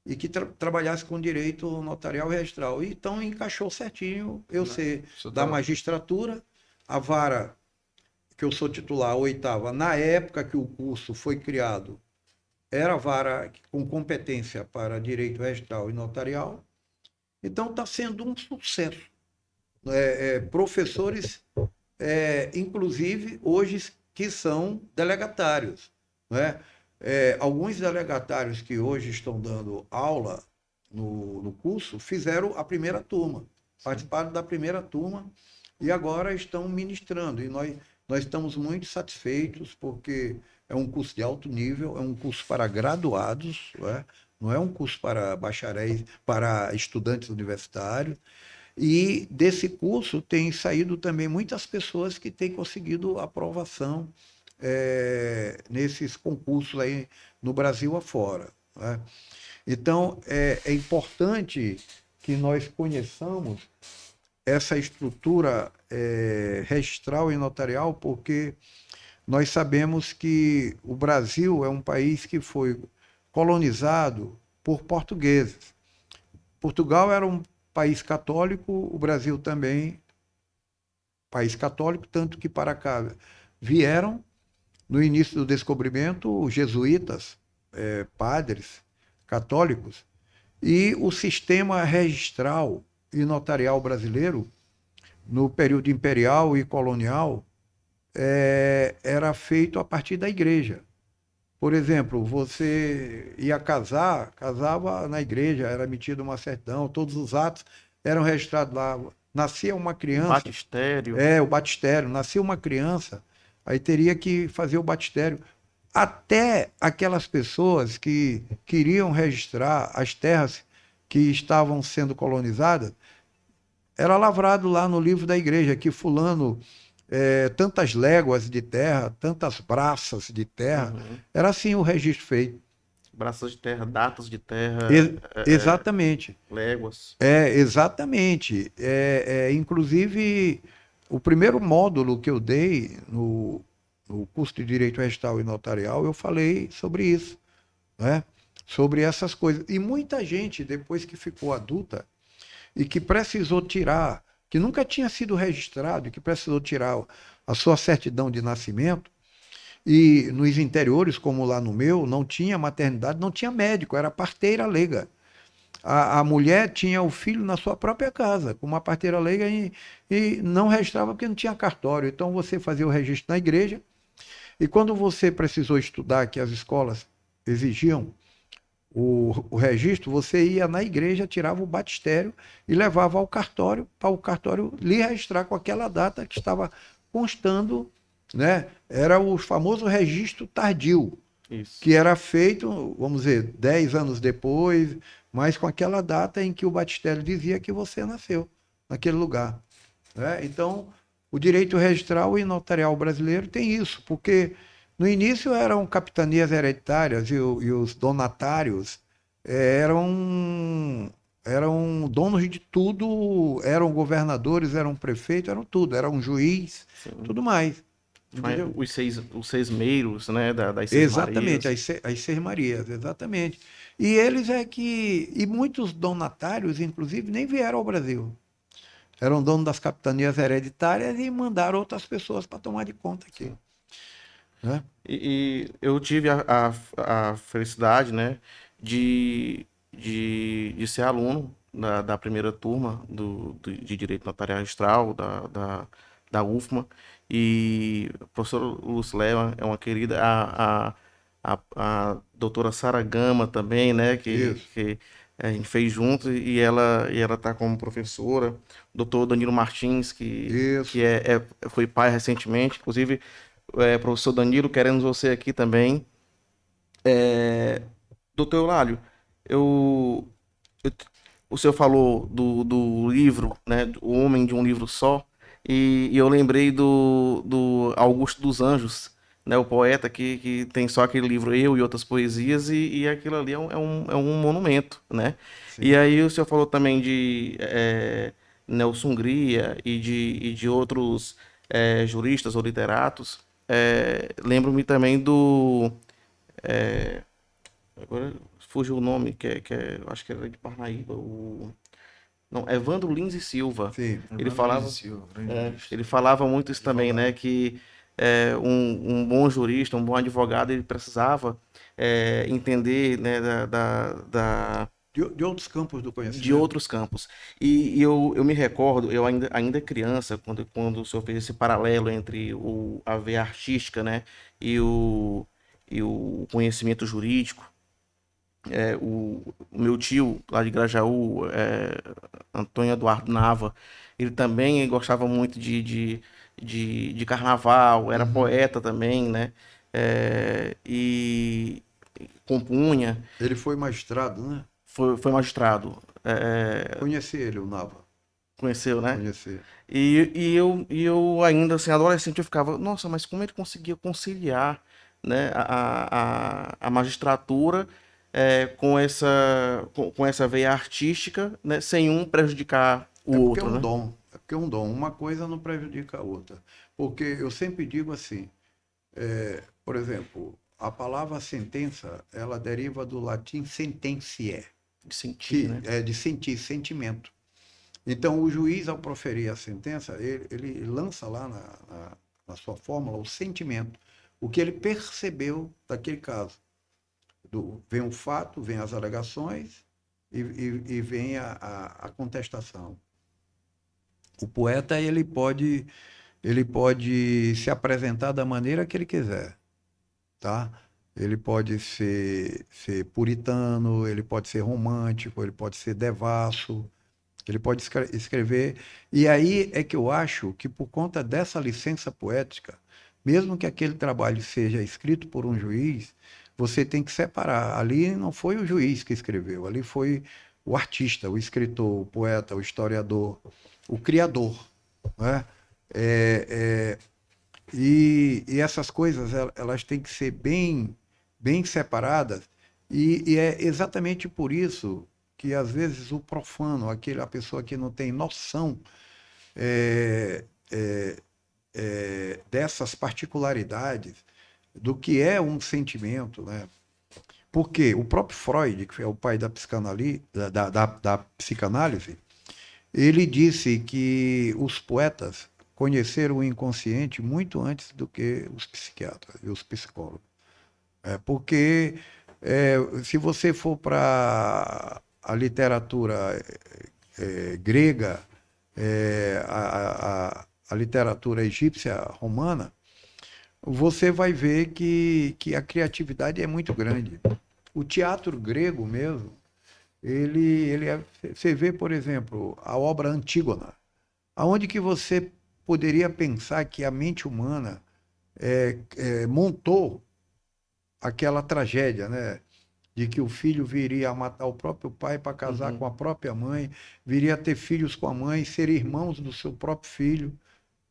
e que trabalhasse com direito notarial e registral. Então, encaixou certinho eu ser da magistratura, a vara que eu sou titular, a 8ª, na época que o curso foi criado, era a vara com competência para direito registral e notarial. Então, está sendo um sucesso. Professores, inclusive, hoje que são delegatários. Né? Alguns delegatários que hoje estão dando aula no curso fizeram a primeira turma, participaram da primeira turma e agora estão ministrando. E nós estamos muito satisfeitos porque é um curso de alto nível, é um curso para graduados, não é um curso para bacharéis, para estudantes universitários. E desse curso tem saído também muitas pessoas que têm conseguido aprovação nesses concursos aí no Brasil afora. Né? Então, é importante que nós conheçamos essa estrutura registral e notarial, porque nós sabemos que o Brasil é um país que foi colonizado por portugueses. Portugal era um país católico, o Brasil também, país católico, tanto que para cá vieram no início do descobrimento, os jesuítas, padres católicos, e o sistema registral e notarial brasileiro, no período imperial e colonial, era feito a partir da igreja. Por exemplo, você ia casar, casava na igreja, era emitida uma certidão, todos os atos eram registrados lá. Nascia uma criança. Batistério. O batistério. Nascia uma criança, aí teria que fazer o batistério. Até aquelas pessoas que queriam registrar as terras que estavam sendo colonizadas, era lavrado lá no livro da igreja que fulano tantas léguas de terra, tantas braças de terra. Era assim o registro feito. Braças de terra, datas de terra, Exatamente. léguas. Exatamente. Inclusive, o primeiro módulo que eu dei no curso de Direito Registral e Notarial, eu falei sobre isso, né? Sobre essas coisas. E muita gente, depois que ficou adulta e que precisou tirar, que nunca tinha sido registrado e que precisou tirar a sua certidão de nascimento, e nos interiores, como lá no meu, não tinha maternidade, não tinha médico, era parteira leiga. A mulher tinha o filho na sua própria casa, com uma parteira leiga, e não registrava porque não tinha cartório. Então você fazia o registro na igreja, e quando você precisou estudar, que as escolas exigiam o registro, você ia na igreja, tirava o batistério e levava ao cartório, para o cartório lhe registrar com aquela data que estava constando, né? Era o famoso registro tardio, Isso. que era feito, vamos dizer, 10 anos depois, mas com aquela data em que o batistério dizia que você nasceu naquele lugar, né? Então, o direito registral e notarial brasileiro tem isso, porque no início eram capitanias hereditárias e os donatários eram donos de tudo, eram governadores, eram prefeitos, eram tudo, era um juiz, Sim. tudo mais. Entendeu? Os seis meiros, né, das seis Exatamente, Marias. as seis Marias, exatamente. E eles e muitos donatários, inclusive, nem vieram ao Brasil. Eram donos das capitanias hereditárias e mandaram outras pessoas para tomar de conta aqui. Né? E eu tive a felicidade, né, de ser aluno da primeira turma de Direito Notarial Registral da UFMA. E o professor Lucileva é uma querida, a doutora Sara Gama também, né, que a gente fez junto, e ela tá como professora. O doutor Danilo Martins, Isso. foi pai recentemente, inclusive. Professor Danilo, queremos você aqui também. Doutor Eulálio, eu, eu- o senhor falou do livro, né, O Homem de um Livro Só, e eu lembrei do Augusto dos Anjos, né, o poeta que tem só aquele livro Eu e Outras Poesias, e aquilo ali é um monumento, né? Sim. E aí o senhor falou também de Nelson Hungria e de outros juristas ou literatos. Lembro-me também agora fugiu o nome, eu acho que era de Parnaíba. Não, Evandro Lins e Silva. Sim. Ele Evandro falava, Lins e Silva, grande jurista. ele falava muito isso também, né? Que um bom jurista, um bom advogado, ele precisava entender, né, De outros campos do de conhecimento. outros campos. E eu me recordo, eu ainda criança, quando o senhor fez esse paralelo entre a veia artística, né, e o conhecimento jurídico. O meu tio, lá de Grajaú, Antônio Eduardo Nava, ele também gostava muito de carnaval, era poeta também, né? E compunha, Ele foi magistrado, né? foi magistrado. Conheci ele, o Nava. Conheceu, né? Conheci. E eu ainda, assim, adolescente, eu ficava, nossa, mas como ele conseguia conciliar, né, a magistratura com essa veia artística, né, sem um prejudicar o É porque é outro, um né? dom. É porque é um dom. Uma coisa não prejudica a outra. Porque eu sempre digo assim, por exemplo, a palavra sentença, ela deriva do latim sententiae, De sentir, que né? é de sentir, sentimento. Então, o juiz, ao proferir a sentença, ele lança lá na sua fórmula o sentimento. o que ele percebeu daquele caso. Vem o fato, vem as alegações e vem a contestação. O poeta ele pode se apresentar da maneira que ele quiser, tá? Ele pode ser puritano, ele pode ser romântico, ele pode ser devasso, ele pode escrever. E aí é que eu acho que, por conta dessa licença poética, mesmo que aquele trabalho seja escrito por um juiz, você tem que separar. Ali não foi o juiz que escreveu, ali foi o artista, o escritor, o poeta, o historiador, o criador, né? E essas coisas, elas têm que ser bem separadas, e é exatamente por isso que, às vezes, o profano, a pessoa que não tem noção é, é, dessas particularidades, do que é um sentimento, né? Porque o próprio Freud, que é o pai da psicanálise, da psicanálise, ele disse que os poetas conheceram o inconsciente muito antes do que os psiquiatras e os psicólogos. Porque se você for para a literatura grega, a literatura egípcia, romana, você vai ver que a criatividade é muito grande. O teatro grego mesmo, você vê, por exemplo, a obra Antígona, aonde que você poderia pensar que a mente humana montou aquela tragédia, né? De que o filho viria a matar o próprio pai para casar com a própria mãe, viria a ter filhos com a mãe, ser irmãos do seu próprio filho,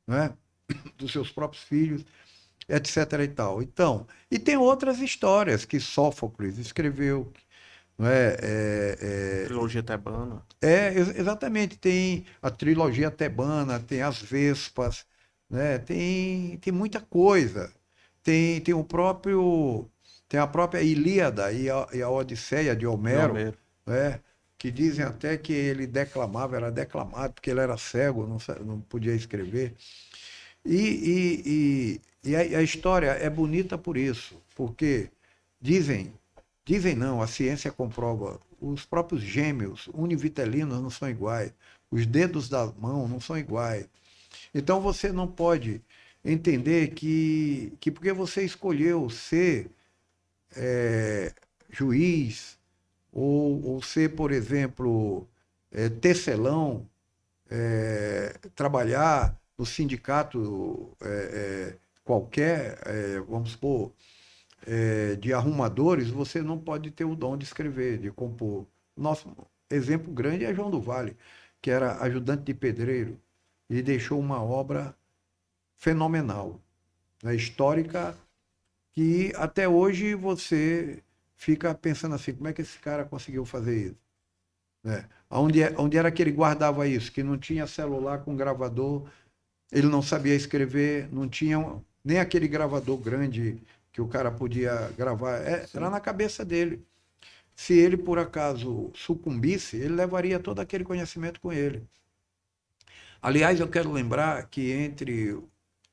né? Dos seus próprios filhos, etc. e tal. Então, e tem outras histórias que Sófocles escreveu, não é? Trilogia tebana. Exatamente, tem a trilogia tebana, tem as Vespas, né? Tem muita coisa. Tem a própria Ilíada e a Odisseia de Homero, né? Que dizem até que ele era declamado porque ele era cego, não podia escrever. E a história é bonita por isso, porque dizem não, a ciência comprova, os próprios gêmeos univitelinos não são iguais, os dedos da mão não são iguais. Então você não pode entender que porque você escolheu ser juiz ou ser, por exemplo, tecelão, trabalhar no sindicato qualquer, vamos supor, de arrumadores, você não pode ter o dom de escrever, de compor. Nosso exemplo grande é João do Vale, que era ajudante de pedreiro e deixou uma obra fenomenal, né, histórica, que até hoje você fica pensando assim, como é que esse cara conseguiu fazer isso? Né? Onde era que ele guardava isso? Que não tinha celular com gravador, ele não sabia escrever, não tinha nem aquele gravador grande que o cara podia gravar. Era na cabeça dele. Se ele, por acaso, sucumbisse, ele levaria todo aquele conhecimento com ele. Aliás, eu quero lembrar que entre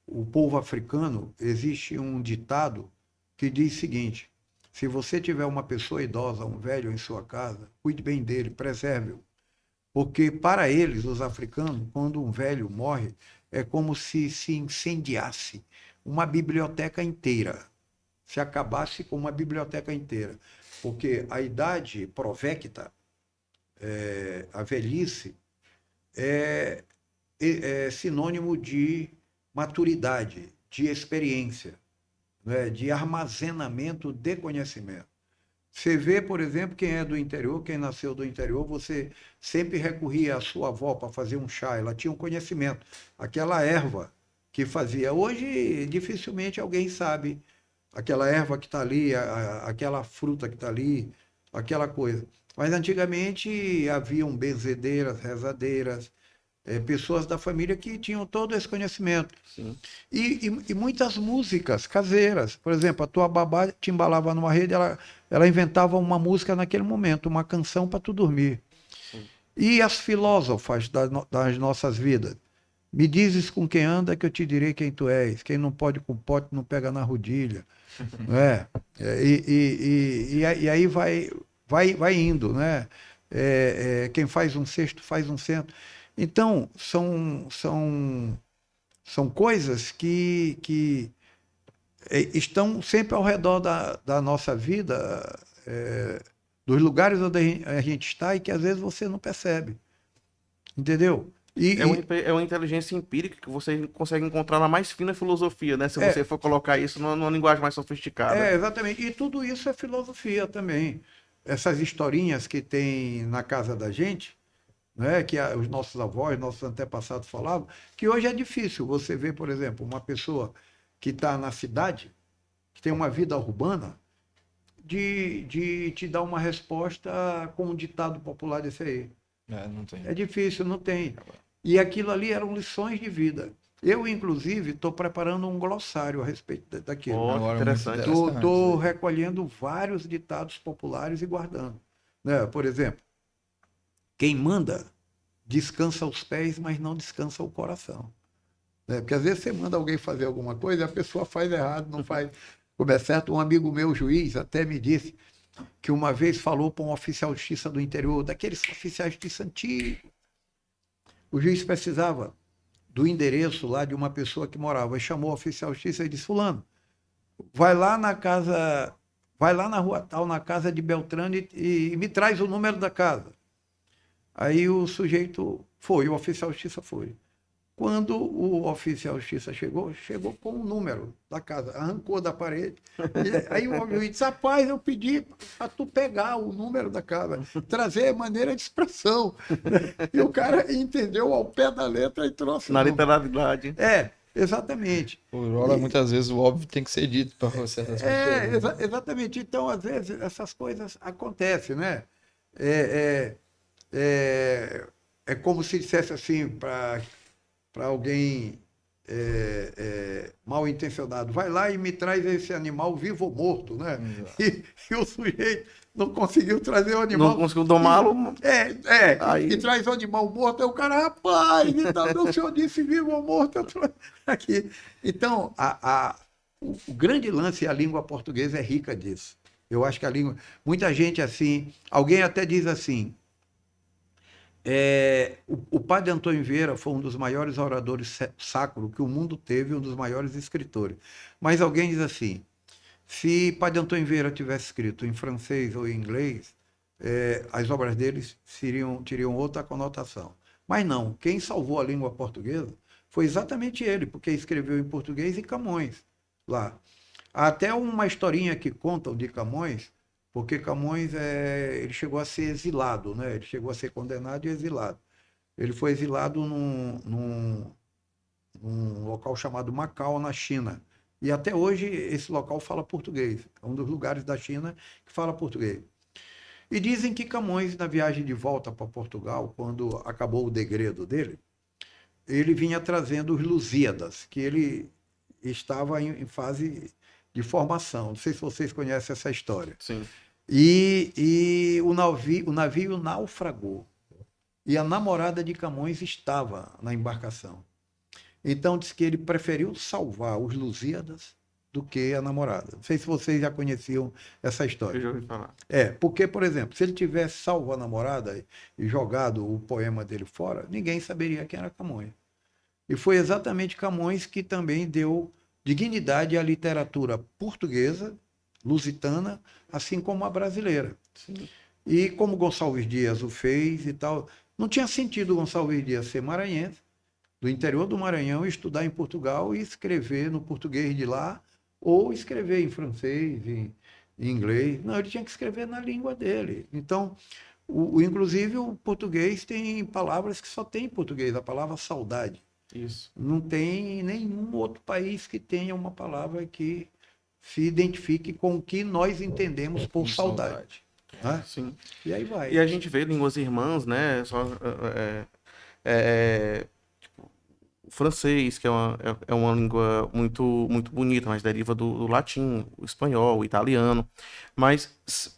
o povo africano existe um ditado que diz o seguinte: se você tiver uma pessoa idosa, um velho em sua casa, cuide bem dele, preserve-o. Porque para eles, os africanos, quando um velho morre, é como se incendiasse uma biblioteca inteira. Se acabasse com uma biblioteca inteira. Porque a idade provecta, a velhice, é sinônimo de maturidade, de experiência, né? De armazenamento de conhecimento. Você vê, por exemplo, quem é do interior, quem nasceu do interior, você sempre recorria à sua avó para fazer um chá, ela tinha um conhecimento. Aquela erva que fazia. Hoje, dificilmente alguém sabe aquela erva que está ali, aquela fruta que está ali, aquela coisa. Mas antigamente haviam benzedeiras, rezadeiras, pessoas da família que tinham todo esse conhecimento. Sim. E muitas músicas caseiras. Por exemplo, a tua babá te embalava numa rede, ela inventava uma música naquele momento, uma canção para tu dormir. Sim. E as filósofas das nossas vidas? Me dizes com quem anda que eu te direi quem tu és. Quem não pode com pote não pega na rodilha. Não é? E aí vai indo, né? Quem faz um cesto faz um cento. Então, são coisas que estão sempre ao redor da nossa vida, dos lugares onde a gente está e que às vezes você não percebe. Entendeu? É uma inteligência empírica que você consegue encontrar na mais fina filosofia, né? Se você for colocar isso numa linguagem mais sofisticada. Exatamente. E tudo isso é filosofia também. Essas historinhas que tem na casa da gente, né, que os nossos avós, nossos antepassados falavam, que hoje é difícil você ver, por exemplo, uma pessoa que está na cidade, que tem uma vida urbana, de te dar uma resposta com um ditado popular desse aí. Não tem. É difícil, não tem. E aquilo ali eram lições de vida. Eu, inclusive, estou preparando um glossário a respeito daquilo. Agora, interessante. Estou recolhendo vários ditados populares e guardando. Né? Por exemplo, quem manda descansa os pés, mas não descansa o coração. Né? Porque às vezes você manda alguém fazer alguma coisa e a pessoa faz errado, não faz como é certo. Um amigo meu, juiz, até me disse que uma vez falou para um oficial de justiça do interior, daqueles oficiais de justiça antigos. O juiz precisava do endereço lá de uma pessoa que morava. E chamou o oficial de justiça e disse: fulano, vai lá na rua tal, na casa de Beltrano e me traz o número da casa. Aí o sujeito foi, o oficial de justiça foi. Quando o oficial de justiça chegou com o número da casa, arrancou da parede. Aí o juiz disse: rapaz, eu pedi para tu pegar o número da casa, trazer maneira de expressão. E o cara entendeu ao pé da letra e trouxe. Na literalidade. Exatamente. Muitas vezes o óbvio tem que ser dito para você. Exatamente. Então, às vezes, essas coisas acontecem, né? É como se dissesse assim para alguém mal intencionado: vai lá e me traz esse animal vivo ou morto, né? E o sujeito não conseguiu trazer o animal. Não conseguiu domá-lo. E traz o animal morto. Aí o cara: rapaz, então, o senhor disse vivo ou morto, eu trouxe aqui. Então, o grande lance, a língua portuguesa é rica disso. Eu acho que a língua... Muita gente assim... Alguém até diz assim... o padre Antônio Vieira foi um dos maiores oradores sacros que o mundo teve, um dos maiores escritores. Mas alguém diz assim: se padre Antônio Vieira tivesse escrito em francês ou em inglês, as obras deles teriam outra conotação. Mas não, quem salvou a língua portuguesa foi exatamente ele, porque escreveu em português e Camões lá. Há até uma historinha que contam de Camões, porque Camões ele chegou a ser exilado, né? Ele chegou a ser condenado e exilado. Ele foi exilado num local chamado Macau, na China. E até hoje esse local fala português. É um dos lugares da China que fala português. E dizem que Camões, na viagem de volta para Portugal, quando acabou o degredo dele, ele vinha trazendo os Lusíadas, que ele estava em fase de formação. Não sei se vocês conhecem essa história. Sim. E o navio naufragou. E a namorada de Camões estava na embarcação. Então diz que ele preferiu salvar os Lusíadas do que a namorada. Não sei se vocês já conheciam essa história. Eu já ouvi falar. Porque, por exemplo, se ele tivesse salvo a namorada e jogado o poema dele fora, ninguém saberia quem era Camões. E foi exatamente Camões que também deu dignidade à literatura portuguesa, lusitana, assim como a brasileira. Sim. E como Gonçalves Dias o fez e tal, não tinha sentido Gonçalves Dias ser maranhense, do interior do Maranhão, estudar em Portugal e escrever no português de lá, ou escrever em francês, em inglês. Não, ele tinha que escrever na língua dele. Então, inclusive, o português tem palavras que só tem em português, a palavra saudade. Isso. Não tem nenhum outro país que tenha uma palavra que se identifique com o que nós entendemos por saudade. Né? Sim. E aí vai. E a gente vê línguas irmãs, né? O francês, que é uma língua muito, muito bonita, mas deriva do latim, o espanhol, o italiano. Mas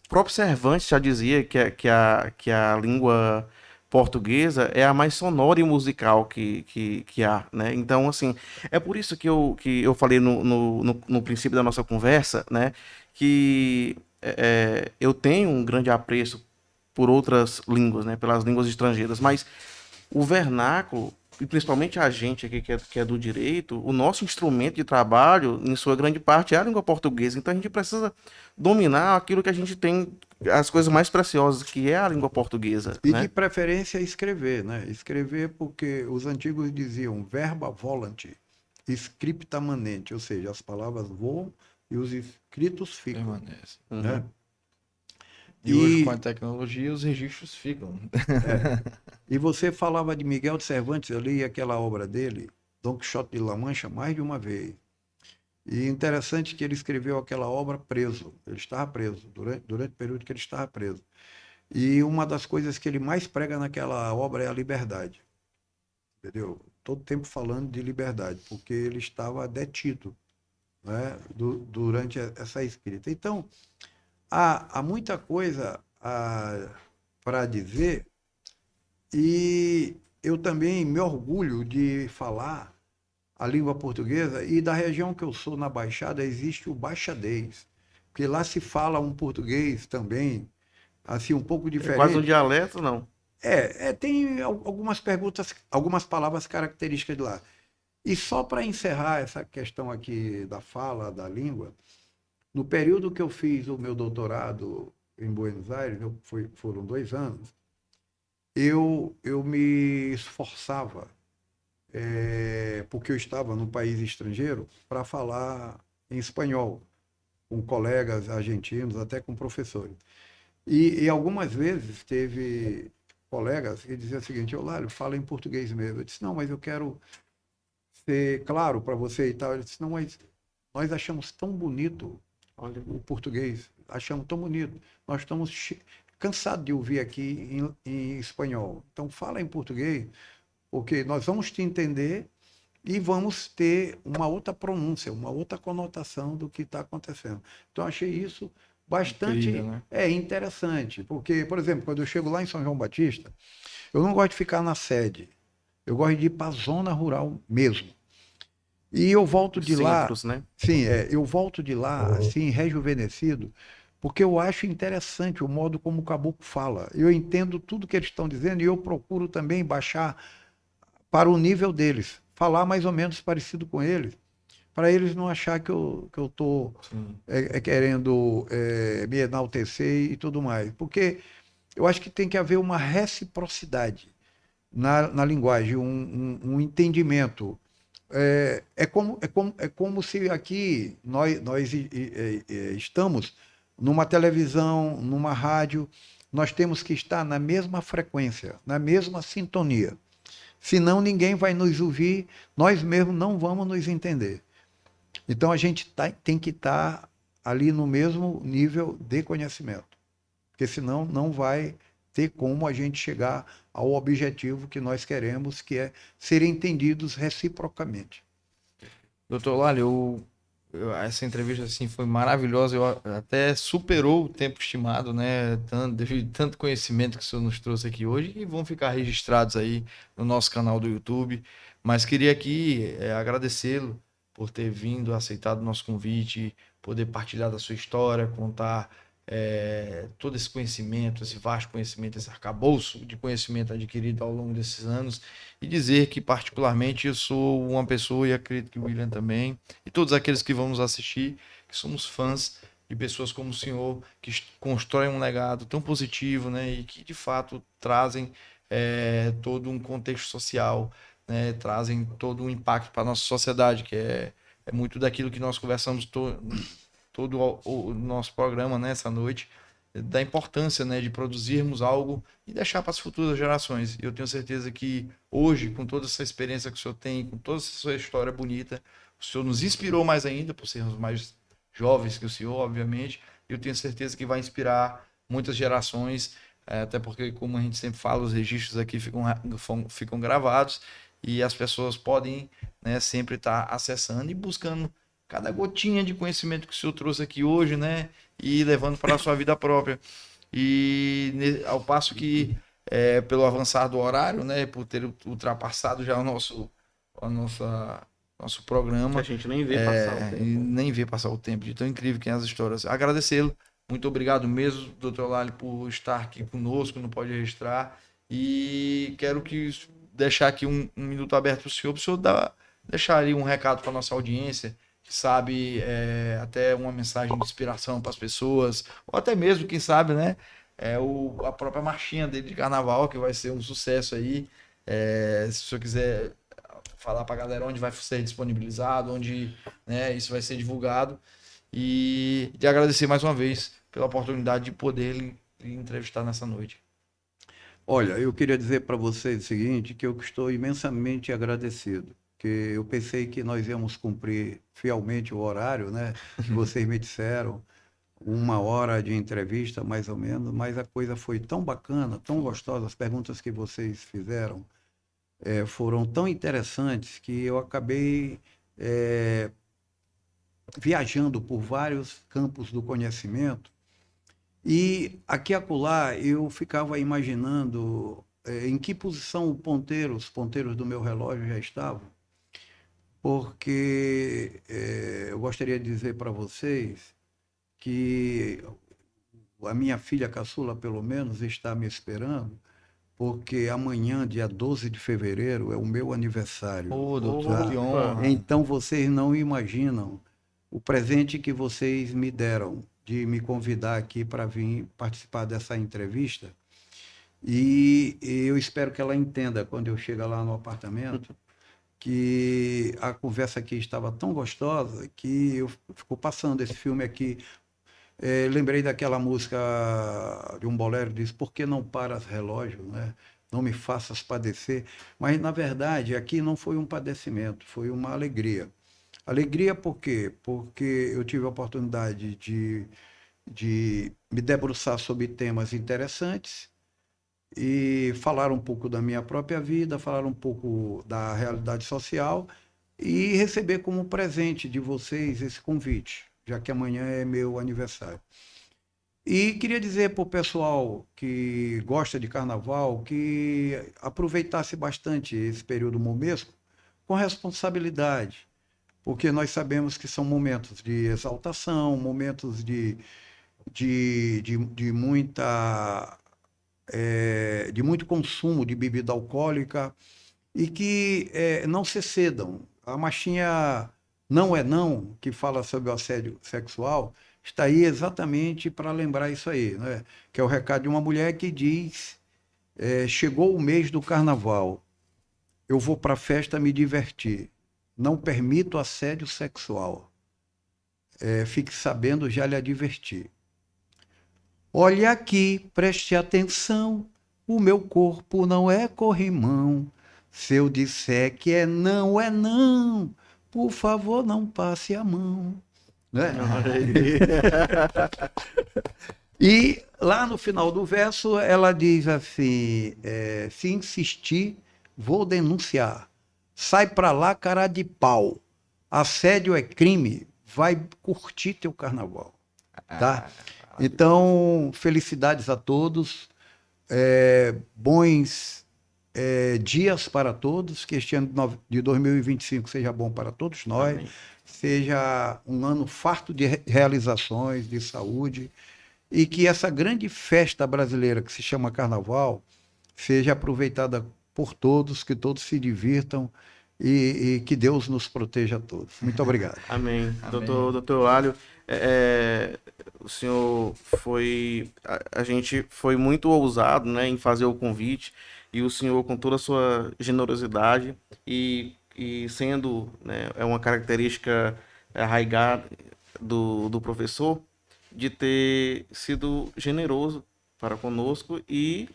o próprio Cervantes já dizia que a língua portuguesa é a mais sonora e musical que há, né? Então, assim, é por isso que eu falei no princípio da nossa conversa, né? Que eu tenho um grande apreço por outras línguas, né? Pelas línguas estrangeiras, mas o vernáculo, e principalmente a gente aqui que é do direito, o nosso instrumento de trabalho, em sua grande parte, é a língua portuguesa. Então a gente precisa dominar aquilo que a gente tem, as coisas mais preciosas, que é a língua portuguesa, E de né? preferência escrever, né? Escrever porque os antigos diziam verba volant, scripta manente, ou seja, as palavras voam e os escritos ficam, Permanece. né? Uhum. E hoje, com a E, tecnologia, os registros ficam. e você falava de Miguel de Cervantes, eu li aquela obra dele, Dom Quixote de La Mancha, mais de uma vez. E interessante que ele escreveu aquela obra preso. Ele estava preso, durante o período que ele estava preso. E uma das coisas que ele mais prega naquela obra é a liberdade. Entendeu? Todo tempo falando de liberdade, porque ele estava detido, né, durante essa escrita. Então, há muita coisa para dizer, e eu também me orgulho de falar a língua portuguesa, e da região que eu sou, na Baixada, existe o baixadês, porque lá se fala um português também, assim, um pouco É quase um diferente. dialeto, não. Tem algumas perguntas, algumas palavras características de lá. E só para encerrar essa questão aqui da fala, da língua, no período que eu fiz o meu doutorado em Buenos Aires, foram 2 anos, eu me esforçava, porque eu estava num país estrangeiro, para falar em espanhol, com colegas argentinos, até com professores. E algumas vezes teve colegas que diziam o seguinte: Eulália, fala em português mesmo. Eu disse: não, mas eu quero ser claro para você e tal. Ele disse: não, mas nós achamos tão bonito Olha, o português, achamos tão bonito. Nós estamos cansados de ouvir aqui em espanhol. Então fala em português, porque nós vamos te entender e vamos ter uma outra pronúncia, uma outra conotação do que está acontecendo. Então achei isso Incrível, bastante né? interessante, porque, por exemplo, quando eu chego lá em São João Batista, eu não gosto de ficar na sede, eu gosto de ir para a zona rural mesmo. E eu volto os de lá, centros, né? sim, eu volto de lá assim rejuvenescido, porque eu acho interessante o modo como o caboclo fala. Eu entendo tudo que eles estão dizendo e eu procuro também baixar para o nível deles, falar mais ou menos parecido com eles, para eles não achar que eu estou Sim. querendo me enaltecer e tudo mais. Porque eu acho que tem que haver uma reciprocidade na linguagem, um entendimento. É como se aqui nós estamos numa televisão, numa rádio, nós temos que estar na mesma frequência, na mesma sintonia. Senão ninguém vai nos ouvir, nós mesmos não vamos nos entender. Então a gente tem que estar ali no mesmo nível de conhecimento, porque senão não vai ter como a gente chegar ao objetivo que nós queremos, que é ser entendidos reciprocamente. Doutor Lali, essa entrevista assim foi maravilhosa, até superou o tempo estimado, né? Devido a tanto conhecimento que o senhor nos trouxe aqui hoje, e vão ficar registrados aí no nosso canal do YouTube. Mas queria aqui agradecê-lo por ter vindo, aceitado o nosso convite, poder partilhar da sua história, contar todo esse conhecimento, esse vasto conhecimento, esse arcabouço de conhecimento adquirido ao longo desses anos, e dizer que, particularmente, eu sou uma pessoa, e acredito que o William também, e todos aqueles que vão nos assistir, que somos fãs de pessoas como o senhor, que constroem um legado tão positivo, né, e que, de fato, trazem todo um contexto social, né, trazem todo um impacto para a nossa sociedade, que é muito daquilo que nós conversamos todo o nosso programa nessa noite, da importância, né, de produzirmos algo e deixar para as futuras gerações. E eu tenho certeza que hoje, com toda essa experiência que o senhor tem, com toda essa sua história bonita, o senhor nos inspirou mais ainda, por sermos mais jovens que o senhor, obviamente, e eu tenho certeza que vai inspirar muitas gerações, até porque, como a gente sempre fala, os registros aqui ficam gravados e as pessoas podem, né, sempre estar acessando e buscando cada gotinha de conhecimento que o senhor trouxe aqui hoje, né? E levando para a sua vida própria. E ao passo que pelo avançar do horário, né? Por ter ultrapassado já nosso Que a programa. gente nem vê passar o E tempo. nem ver passar o tempo de tão incrível que é as histórias. Agradecê-lo. Muito obrigado mesmo, doutor Lali, por estar aqui conosco no Pode Registrar. E quero deixar aqui um minuto aberto para o senhor deixar aí um recado para a nossa audiência, que sabe, até uma mensagem de inspiração para as pessoas, ou até mesmo, quem sabe, né? A própria marchinha dele de carnaval, que vai ser um sucesso aí. Se o senhor quiser falar para a galera onde vai ser disponibilizado, onde, né, isso vai ser divulgado. E de agradecer mais uma vez pela oportunidade de poder lhe entrevistar nessa noite. Olha, eu queria dizer para vocês o seguinte, que eu estou imensamente agradecido, que eu pensei que nós íamos cumprir fielmente o horário, né, que vocês me disseram, 1 hora de entrevista, mais ou menos, mas a coisa foi tão bacana, tão gostosa, as perguntas que vocês fizeram foram tão interessantes que eu acabei viajando por vários campos do conhecimento. E aqui e acolá eu ficava imaginando em que posição os ponteiros do meu relógio já estavam, porque eu gostaria de dizer para vocês que a minha filha caçula, pelo menos, está me esperando, porque amanhã, dia 12 de fevereiro, é o meu aniversário. Ô, doutor, Tá? que honra. Então vocês não imaginam o presente que vocês me deram de me convidar aqui para vir participar dessa entrevista. E eu espero que ela entenda, quando eu chegar lá no apartamento, que a conversa aqui estava tão gostosa que eu fico passando esse filme aqui. Lembrei daquela música de um bolero, diz: por que não paras relógio, né? Não me faças padecer. Mas, na verdade, aqui não foi um padecimento, foi uma alegria. Alegria por quê? Porque eu tive a oportunidade de me debruçar sobre temas interessantes e falar um pouco da minha própria vida, falar um pouco da realidade social e receber como presente de vocês esse convite, já que amanhã é meu aniversário. E queria dizer para o pessoal que gosta de carnaval que aproveitasse bastante esse período momesco com responsabilidade, porque nós sabemos que são momentos de exaltação, momentos de muita de muito consumo de bebida alcoólica e que não se cedam. A marchinha Não é Não, que fala sobre o assédio sexual, está aí exatamente para lembrar isso aí, né? Que é o recado de uma mulher que diz: chegou o mês do carnaval, eu vou para a festa me divertir, não permito assédio sexual, fique sabendo, já lhe adverti. Olhe aqui, preste atenção, o meu corpo não é corrimão. Se eu disser que é não, por favor não passe a mão. Né? E lá no final do verso ela diz assim: se insistir, vou denunciar. Sai pra lá, cara de pau. Assédio é crime, vai curtir teu carnaval. Tá? Então, felicidades a todos, bons dias para todos, que este ano de 2025 seja bom para todos nós, Amém. seja um ano farto de realizações, de saúde, e que essa grande festa brasileira que se chama Carnaval seja aproveitada por todos, que todos se divirtam e que Deus nos proteja a todos. Muito obrigado. Amém. Amém. Doutor Eulálio, o senhor foi... A gente foi muito ousado, né, em fazer o convite, e o senhor, com toda a sua generosidade e sendo, né, uma característica arraigada do professor, de ter sido generoso para conosco e,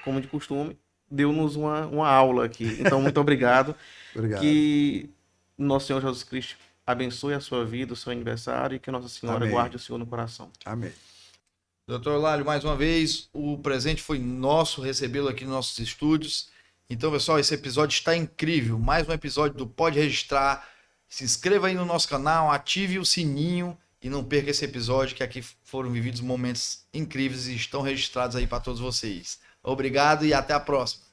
como de costume, deu-nos uma aula aqui. Então, muito obrigado. Obrigado. Que nosso Senhor Jesus Cristo abençoe a sua vida, o seu aniversário, e que Nossa Senhora Amém. guarde o Senhor no coração. Amém. Doutor Lálio, mais uma vez, o presente foi nosso recebê-lo aqui nos nossos estúdios. Então, pessoal, esse episódio está incrível. Mais um episódio do Pode Registrar. Se inscreva aí no nosso canal, ative o sininho e não perca esse episódio, que aqui foram vividos momentos incríveis e estão registrados aí para todos vocês. Obrigado e até a próxima.